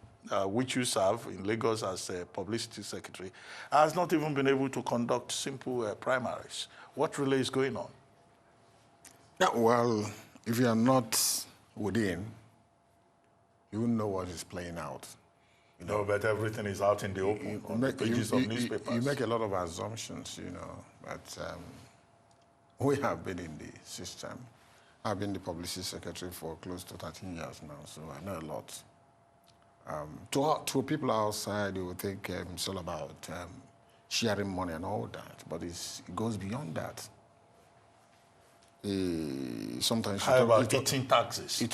which you serve in Lagos as a publicity secretary, has not even been able to conduct simple primaries. What really is going on? Yeah, well, if you are not within, you won't know what is playing out. No, but everything is out in the open on the pages of newspapers. You make a lot of assumptions, but we have been in the system. I've been the publicity secretary for close to 13 years now, so I know a lot. To people outside, they will think it's all about sharing money and all that, but it goes beyond that. Sometimes how about eating taxes? You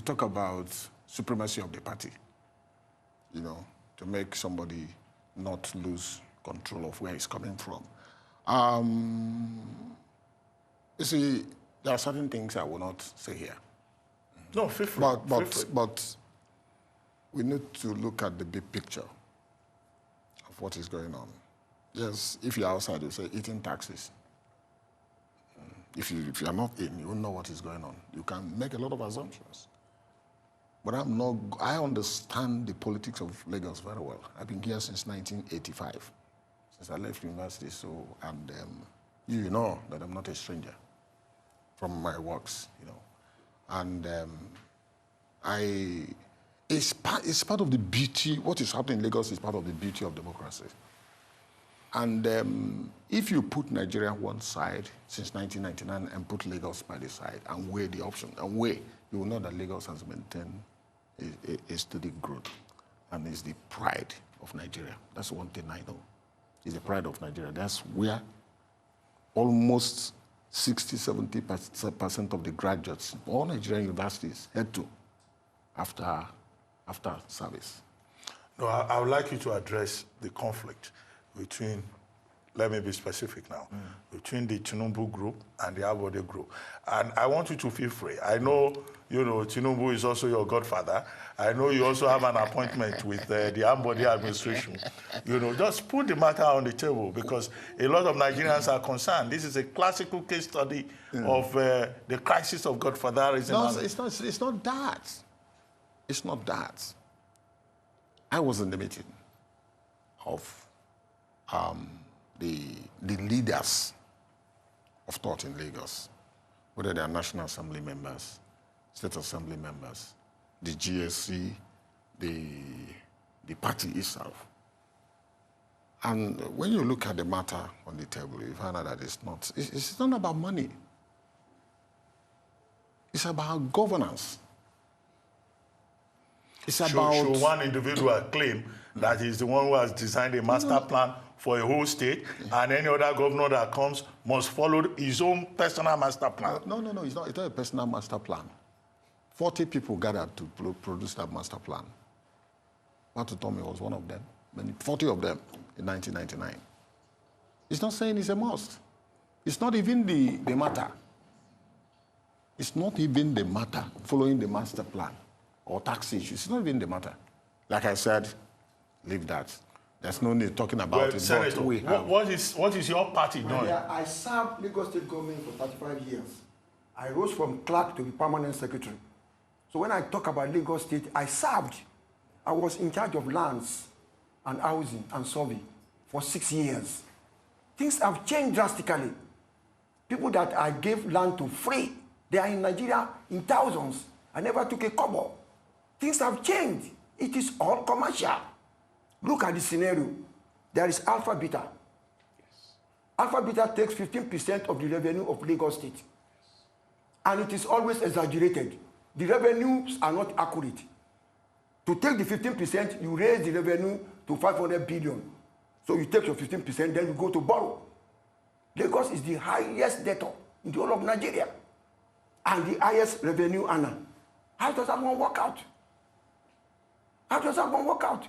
talk about supremacy of the party, to make somebody not lose control of where he's coming from. You see, there are certain things I will not say here. No, feel free. But we need to look at the big picture of what is going on. Yes, if you're outside, you say eating taxes. If you are not in, you won't know what is going on. You can make a lot of assumptions. But I understand the politics of Lagos very well. I've been here since 1985, since I left university. And you know that I'm not a stranger from my works, And it's part of the beauty, what is happening in Lagos is part of the beauty of democracy. And if you put Nigeria one side since 1999 and put Lagos by the side and weigh the option, you will know that Lagos has maintained a steady growth and is the pride of Nigeria. That's one thing I know. It's the pride of Nigeria. That's where almost 60–70% of the graduates of all Nigerian universities head to after service. No, I would like you to address the conflict between, let me be specific now, between the Tinubu group and the Abati group. And I want you to feel free. I know, Tinubu is also your godfather. I know you also have an appointment with the Abati administration. Just put the matter on the table because a lot of Nigerians are concerned. This is a classical case study of the crisis of godfatherism. No, it's not that. It's not that. I was in the meeting of the leaders of thought in Lagos, whether they are National Assembly members, State Assembly members, the GSC, the party itself. And when you look at the matter on the table, you find out that it's not about money. It's about governance. It's about... Should one individual claim that he's the one who has designed a master plan for a whole state, and any other governor that comes must follow his own personal master plan? No, it's not a personal master plan. 40 people gathered to produce that master plan. Babatunde was one of them. 40 of them in 1999. It's not saying it's a must. It's not even the matter. It's not even the matter following the master plan or tax issues. It's not even the matter. Like I said, leave that. There's no need talking about it. Senator, what is your party doing? I served Lagos State government for 35 years. I rose from clerk to the permanent secretary. So when I talk about Lagos State, I served. I was in charge of lands and housing and survey for 6 years. Things have changed drastically. People that I gave land to free, they are in Nigeria in thousands. I never took a kobo. Things have changed. It is all commercial. Look at the scenario. There is Alpha Beta. Yes. Alpha Beta takes 15% of the revenue of Lagos State. And it is always exaggerated. The revenues are not accurate. To take the 15%, you raise the revenue to 500 billion. So you take your 15%, then you go to borrow. Lagos is the highest debtor in the whole of Nigeria. And the highest revenue earner. How does that one work out? How does that one work out?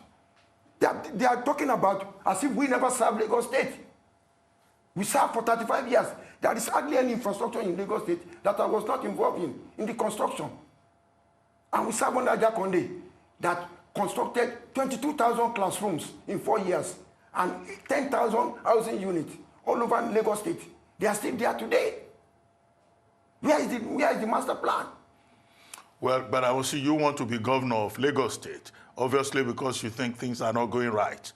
They are talking about as if we never served Lagos State. We served for 35 years. There is hardly any infrastructure in Lagos State that I was not involved in the construction. And we served under Jakonde that constructed 22,000 classrooms in 4 years and 10,000 housing units all over Lagos State. They are still there today. Where is the master plan? Well, but I will see you want to be governor of Lagos State, obviously because you think things are not going right.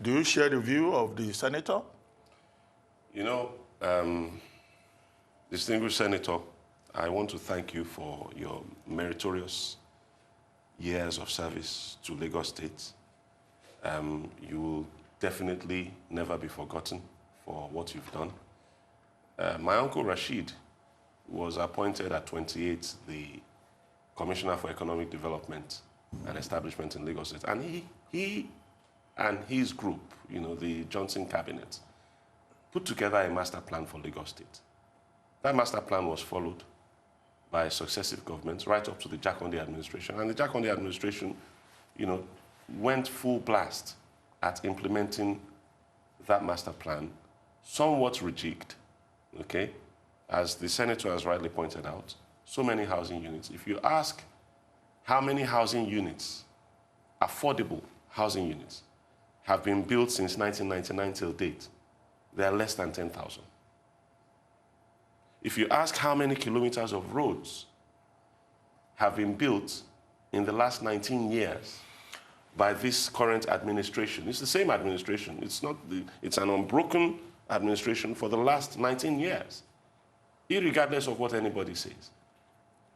Do you share the view of the senator? You know, distinguished senator, I want to thank you for your meritorious years of service to Lagos State. You will definitely never be forgotten for what you've done. My uncle Rashid was appointed at 28 the Commissioner for Economic Development and Establishment in Lagos State. And he and his group, you know, the Johnson cabinet, put together a master plan for Lagos State. That master plan was followed by successive governments right up to the Jakande administration. And the Jakande administration, you know, went full blast at implementing that master plan, somewhat rejigged, okay? As the senator has rightly pointed out, so many housing units. If you ask how many housing units, affordable housing units, have been built since 1999 till date, they are less than 10,000. If you ask how many kilometers of roads have been built in the last 19 years by this current administration, it's the same administration. It's an unbroken administration for the last 19 years, irregardless of what anybody says.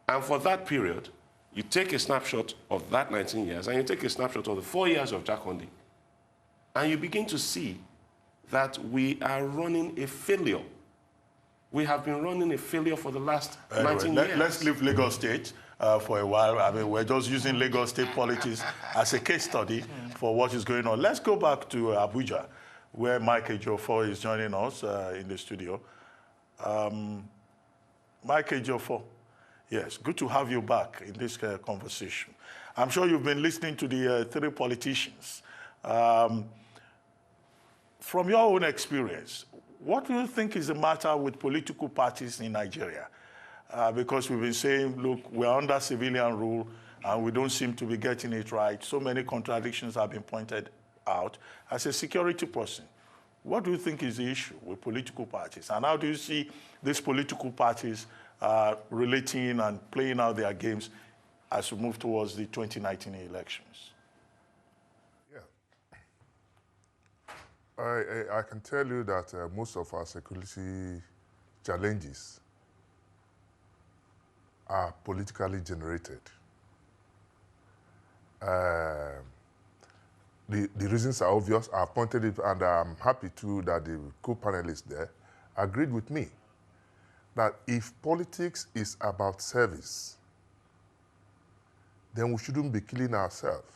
And for that period, you take a snapshot of that 19 years and you take a snapshot of the 4 years of Jakande, and you begin to see that we are running a failure. We have been running a failure for the last 19 years. Let's leave Lagos State for a while. I mean, we're just using Lagos State politics as a case study for what is going on. Let's go back to Abuja, where Mike Ejiofor is joining us in the studio. Mike Ejiofor, yes, good to have you back in this conversation. I'm sure you've been listening to the three politicians. From your own experience, what do you think is the matter with political parties in Nigeria? Because we've been saying, look, we're under civilian rule and we don't seem to be getting it right. So many contradictions have been pointed out. As a security person, what do you think is the issue with political parties? And how do you see these political parties relating and playing out their games as we move towards the 2019 elections? I can tell you that most of our security challenges are politically generated. The reasons are obvious. I've pointed it, and I'm happy too that the co-panelists there agreed with me that if politics is about service, then we shouldn't be killing ourselves.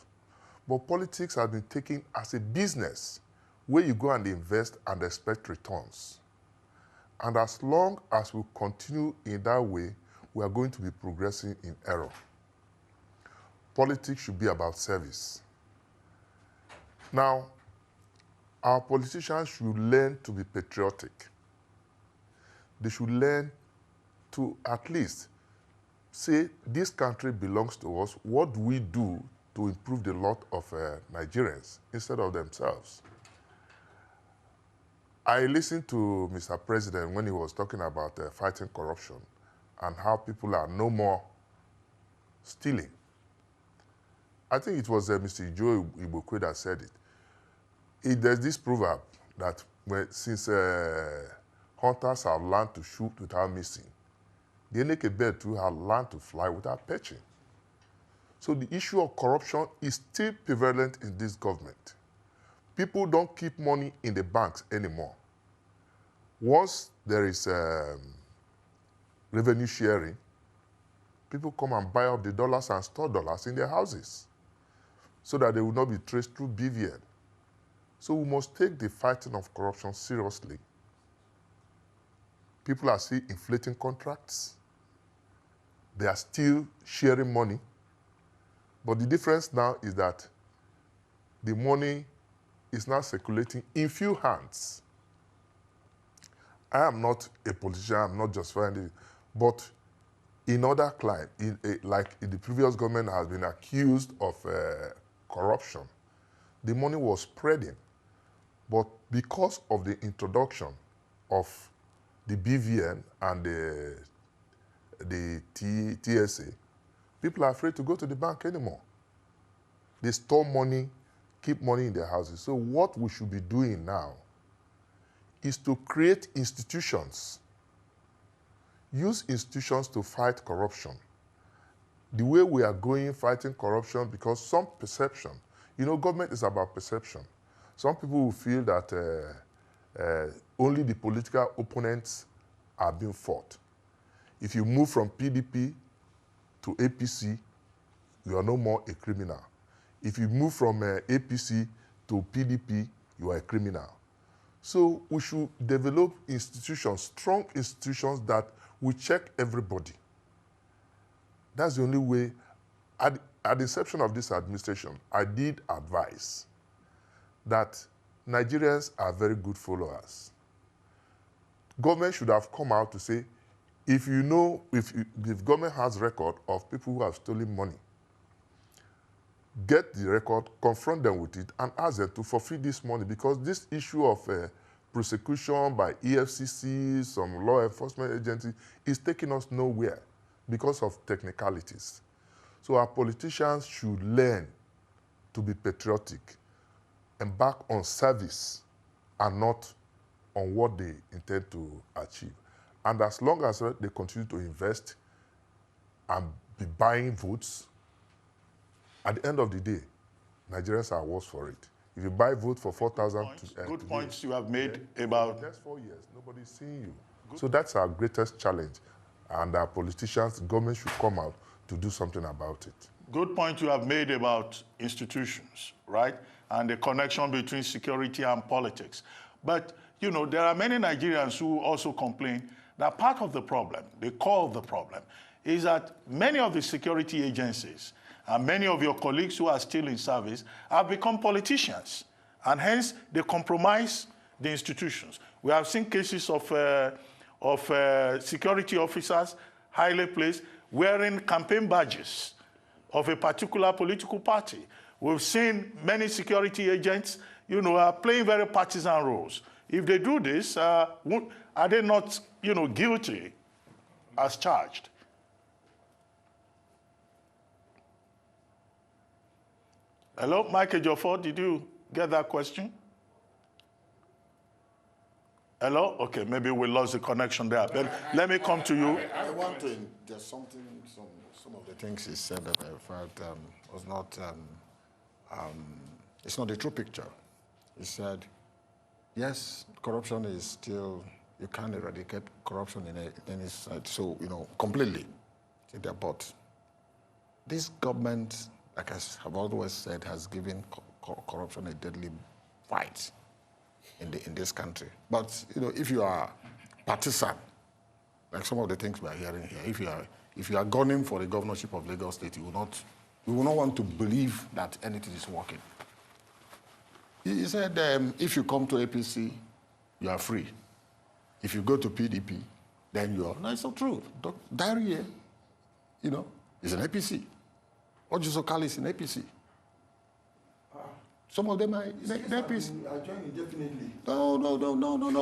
But politics has been taken as a business where you go and invest and expect returns. And as long as we continue in that way, we are going to be progressing in error. Politics should be about service. Now, our politicians should learn to be patriotic. They should learn to at least say, this country belongs to us. What do we do to improve the lot of Nigerians instead of themselves? I listened to Mr. President when he was talking about fighting corruption and how people are no more stealing. I think it was Mr. Igbokwe that said it. There's this proverb that since hunters have learned to shoot without missing, the naked bird too have learned to fly without perching. So the issue of corruption is still prevalent in this government. People don't keep money in the banks anymore. Once there is revenue sharing, people come and buy up the dollars and store dollars in their houses so that they will not be traced through BVN. So we must take the fighting of corruption seriously. People are still inflating contracts. They are still sharing money. But the difference now is that the money is now circulating in few hands. I am not a politician, I'm not justifying it, but in other climes, like the previous government has been accused of corruption, the money was spreading. But because of the introduction of the BVN and the TSA, People are afraid to go to the bank anymore. They store money, keep money in their houses. So what we should be doing now is to create institutions. Use institutions to fight corruption. The way we are going fighting corruption, because some perception, you know, government is about perception. Some people will feel that only the political opponents are being fought. If you move from PDP to APC, you are no more a criminal. If you move from APC to PDP, you are a criminal. So we should develop institutions, strong institutions that will check everybody. That's the only way. At the inception of this administration, I did advise that Nigerians are very good followers. Government should have come out to say, if you know, if government has record of people who have stolen money, get the record, confront them with it, and ask them to forfeit this money, because this issue of prosecution by EFCC, some law enforcement agencies, is taking us nowhere because of technicalities. So our politicians should learn to be patriotic, embark on service and not on what they intend to achieve. And as long as they continue to invest and be buying votes, at the end of the day, Nigerians are worse for it. If you buy votes for 4,000... Good points you have made about... In the next 4 years, nobody's seeing you. So that's our greatest challenge. And our politicians, government should come out to do something about it. Good point you have made about institutions, right? And the connection between security and politics. But, you know, there are many Nigerians who also complain that part of the problem, the core of the problem, is that many of the security agencies and many of your colleagues who are still in service have become politicians, and hence they compromise the institutions. We have seen cases of security officers, highly placed, wearing campaign badges of a particular political party. We've seen many security agents, you know, are playing very partisan roles. If they do this, are they not, you know, guilty as charged? Hello, Mike Ejiofor, did you get that question? Hello? Okay, maybe we lost the connection there. But let me come to you. I want to, there's something, some of the things he said that I felt was not, it's not the true picture. He said, yes, corruption is still, you can't eradicate corruption in any side, so, you know, completely. But this government, like I have always said, has given corruption a deadly fight in this country. But, you know, if you are partisan, like some of the things we are hearing here, if you are gunning for the governorship of Lagos State, you will not want to believe that anything is working. He said, if you come to APC, you are free. If you go to PDP, then you are. No, it's not true. Diarrhea, you know, is an APC. Ejiofor is in APC. Some of them are in APC. I joined indefinitely. No.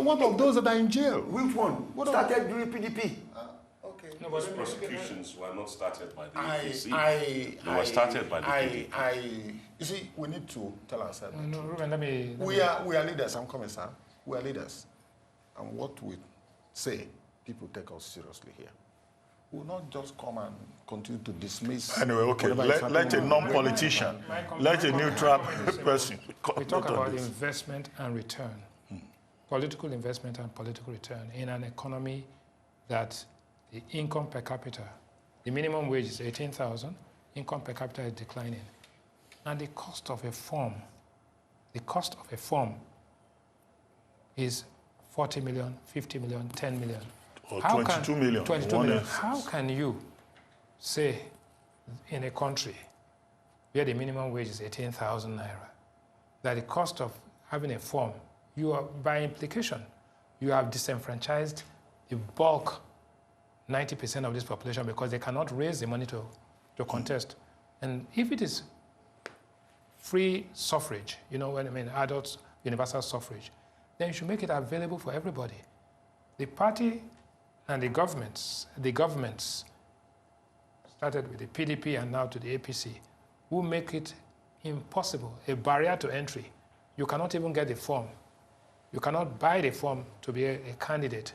What of those that are in jail? Which one? Started during PDP. Okay. No, those prosecutions were not started by the APC. They were started by the PDP. You see, we need to tell ourselves. No, Reuben, let me... We are leaders. I'm coming, sir. We are leaders. And what we say, people take us seriously here. We will not just come and continue to dismiss... Anyway, okay, let a non-politician, let a neutral person... We talk about investment and return. Political investment and political return in an economy that the income per capita, the minimum wage is 18,000, income per capita is declining. And the cost of a form is 40 million, 50 million, 10 million. Or 22 million. 22 million. How can you say in a country where the minimum wage is 18,000 naira, that the cost of having a form, you are, by implication, you have disenfranchised the bulk, 90% of this population, because they cannot raise the money to contest. And if it is free suffrage, you know what I mean, adults, universal suffrage, then you should make it available for everybody. The party and the governments started with the PDP and now to the APC, who make it impossible, a barrier to entry. You cannot even get the form. You cannot buy the form to be a candidate.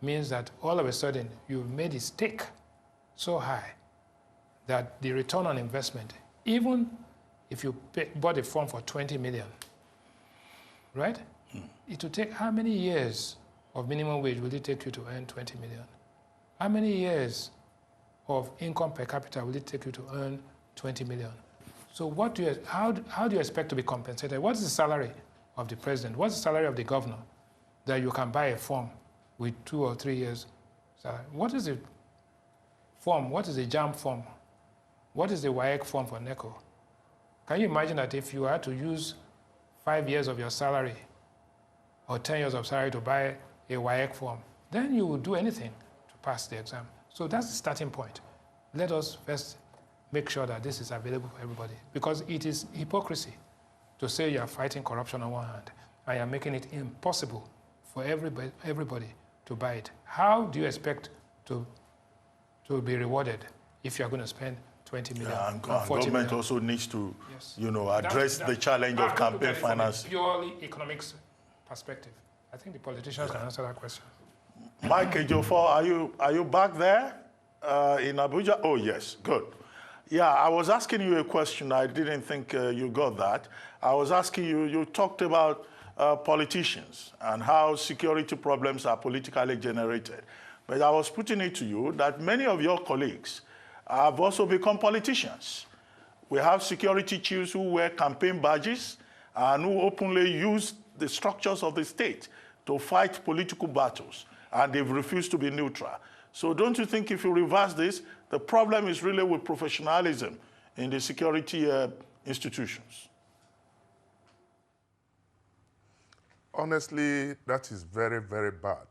Means that all of a sudden you've made a stake so high that the return on investment, even if you bought a form for 20 million, right? It will take how many years of minimum wage will it take you to earn 20 million? How many years of income per capita will it take you to earn 20 million? So how do you expect to be compensated? What is the salary of the president? What's the salary of the governor that you can buy a form with 2 or 3 years salary? What is the form? What is the JAM form? What is the WAEC form for NECO? Can you imagine that if you had to use 5 years of your salary or 10 years of salary to buy a WAEC form, then you would do anything to pass the exam. So that's the starting point. Let us first make sure that this is available for everybody, because it is hypocrisy to say you are fighting corruption on one hand and you are making it impossible for everybody to buy it. How do you expect to be rewarded if you are going to spend 20 million? Yeah, and 40 government million? also needs to, Yes. address the challenge of campaign finance. From a purely economics perspective. I think the politicians can answer that question. Mike Ejiofor, are you back there in Abuja? Oh, yes, good. Yeah, I was asking you a question. I didn't think you got that. I was asking you talked about politicians and how security problems are politically generated. But I was putting it to you that many of your colleagues have also become politicians. We have security chiefs who wear campaign badges and who openly use the structures of the state to fight political battles, and they've refused to be neutral. So don't you think if you reverse this, the problem is really with professionalism in the security institutions? Honestly, that is very, very bad.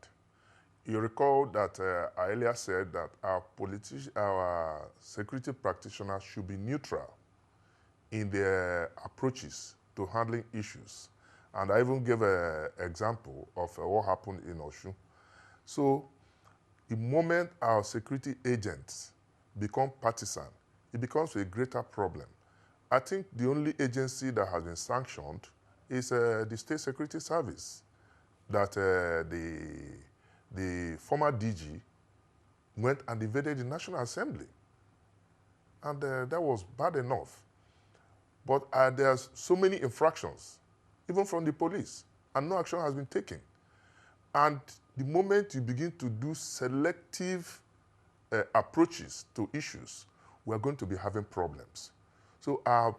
You recall that I earlier said that our security practitioners should be neutral in their approaches to handling issues. And I even gave an example of what happened in Osun. So the moment our security agents become partisan, it becomes a greater problem. I think the only agency that has been sanctioned is the State Security Service, that the former DG went and invaded the National Assembly. And that was bad enough. But there's so many infractions, even from the police, and no action has been taken. And the moment you begin to do selective approaches to issues, we're going to be having problems. So our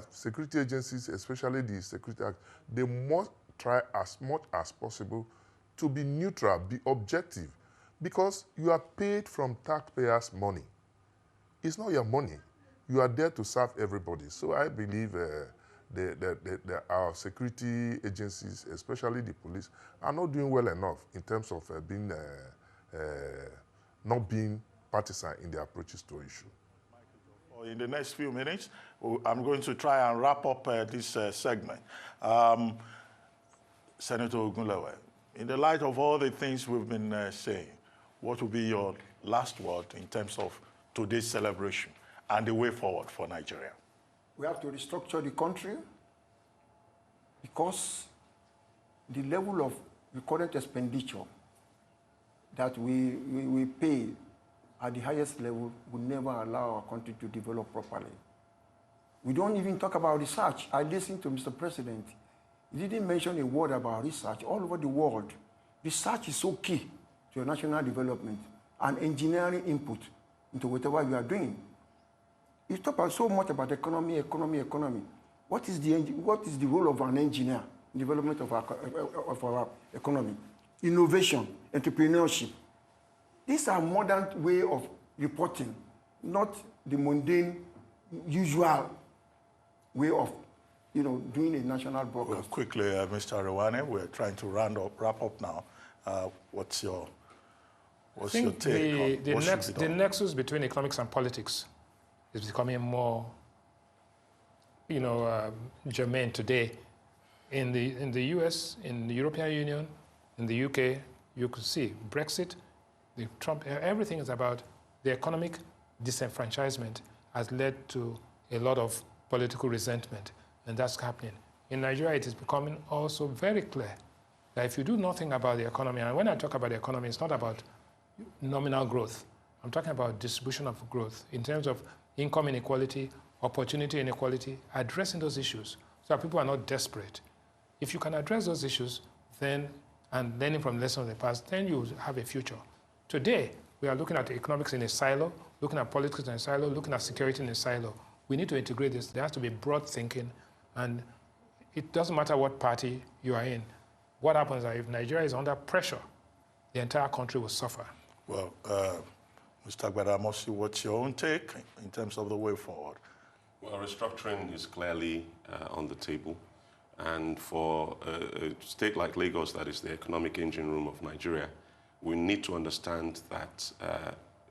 security agencies, especially the Security Act, they must try as much as possible to be neutral, be objective, because you are paid from taxpayers' money. It's not your money. You are there to serve everybody. So I believe our security agencies, especially the police, are not doing well enough in terms of not being partisan in their approaches to issue. In the next few minutes, I'm going to try and wrap up this segment. Senator Ogunlewe, in the light of all the things we've been saying, what will be your last word in terms of today's celebration and the way forward for Nigeria? We have to restructure the country because the level of recurrent expenditure that we pay at the highest level would never allow our country to develop properly. We don't even talk about research. I listened to Mr. President. He didn't mention a word about research. All over the world, research is so key to your national development and engineering input into whatever you are doing. You talk about so much about economy. What is the role of an engineer in development of our economy? Innovation, entrepreneurship. These are modern way of reporting, not the mundane, usual way of, doing a national broadcast. Well, quickly, Mr. Rewane, we're trying to wrap up now. What's your take? The nexus between economics and politics is becoming more, germane today. In the US, in the European Union, in the UK, you could see Brexit, the Trump, everything is about the economic disenfranchisement has led to a lot of political resentment, and that's happening. In Nigeria, it is becoming also very clear that if you do nothing about the economy, and when I talk about the economy, it's not about nominal growth. I'm talking about distribution of growth in terms of income inequality, opportunity inequality, addressing those issues so that people are not desperate. If you can address those issues, then, and learning from lessons of the past, then you have a future. Today, we are looking at economics in a silo, looking at politics in a silo, looking at security in a silo. We need to integrate this. There has to be broad thinking, and it doesn't matter what party you are in. What happens is that if Nigeria is under pressure, the entire country will suffer. Well, Mr. Gbadamosi, what's your own take in terms of the way forward? Well, restructuring is clearly on the table. And for a state like Lagos, that is the economic engine room of Nigeria, we need to understand that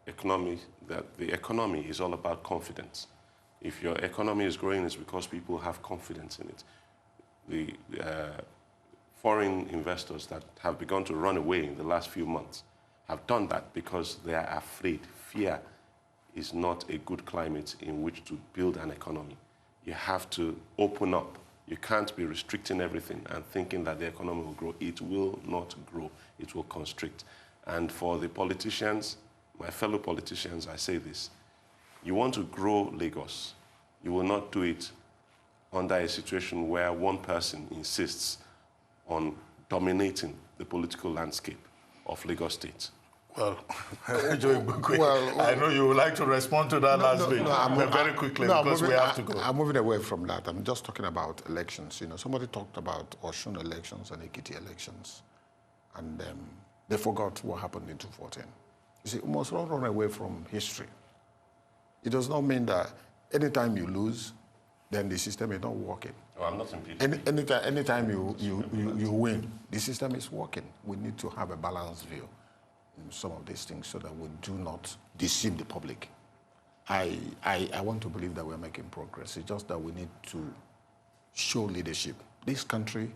the economy is all about confidence. If your economy is growing, it's because people have confidence in it. The foreign investors that have begun to run away in the last few months have done that because they are afraid. Fear is not a good climate in which to build an economy. You have to open up. You can't be restricting everything and thinking that the economy will grow. It will not grow. It will constrict. And for the politicians, my fellow politicians, I say this. You want to grow Lagos. You will not do it under a situation where one person insists on dominating the political landscape of Lagos State. Well, Igbokwe, I know you would like to respond to that last bit, but very quickly, because we have to go. I'm moving away from that. I'm just talking about elections. You know, somebody talked about Osun elections and Ekiti elections, and they forgot what happened in 2014. You see, we must not run away from history. It does not mean that anytime you lose, then the system is not working. Oh, I'm not impeaching. Anytime you win, the system is working. We need to have a balanced view in some of these things so that we do not deceive the public. I want to believe that we're making progress. It's just that we need to show leadership. This country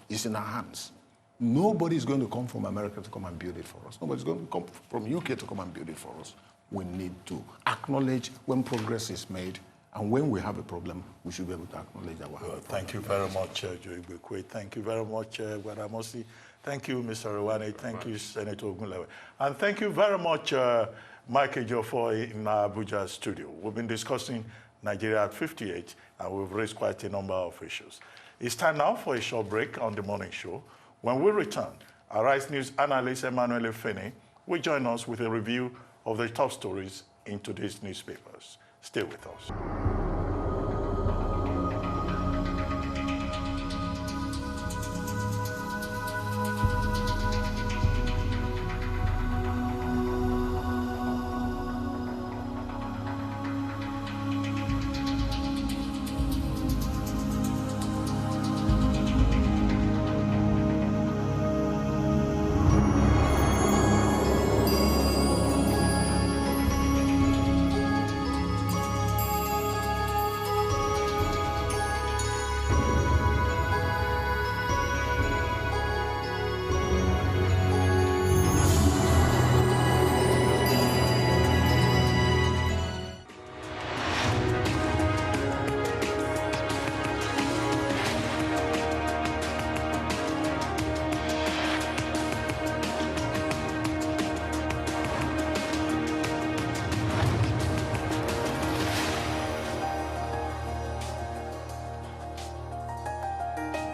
is in our hands. Nobody's going to come from America to come and build it for us. Nobody's going to come from UK to come and build it for us. We need to acknowledge when progress is made, and when we have a problem, we should be able to acknowledge that we have a problem. Thank you very much, Igbokwe. Thank you very much, Gbadamosi. Thank you, Mr. Rewane. Thank you, Senator Ogunlewe. And thank you very much, Mike Ejiofor in our Abuja studio. We've been discussing Nigeria at 58, and we've raised quite a number of issues. It's time now for a short break on the morning show. When we return, our Rice News analyst, Emmanuel Efene, will join us with a review of the top stories in today's newspapers. Stay with us.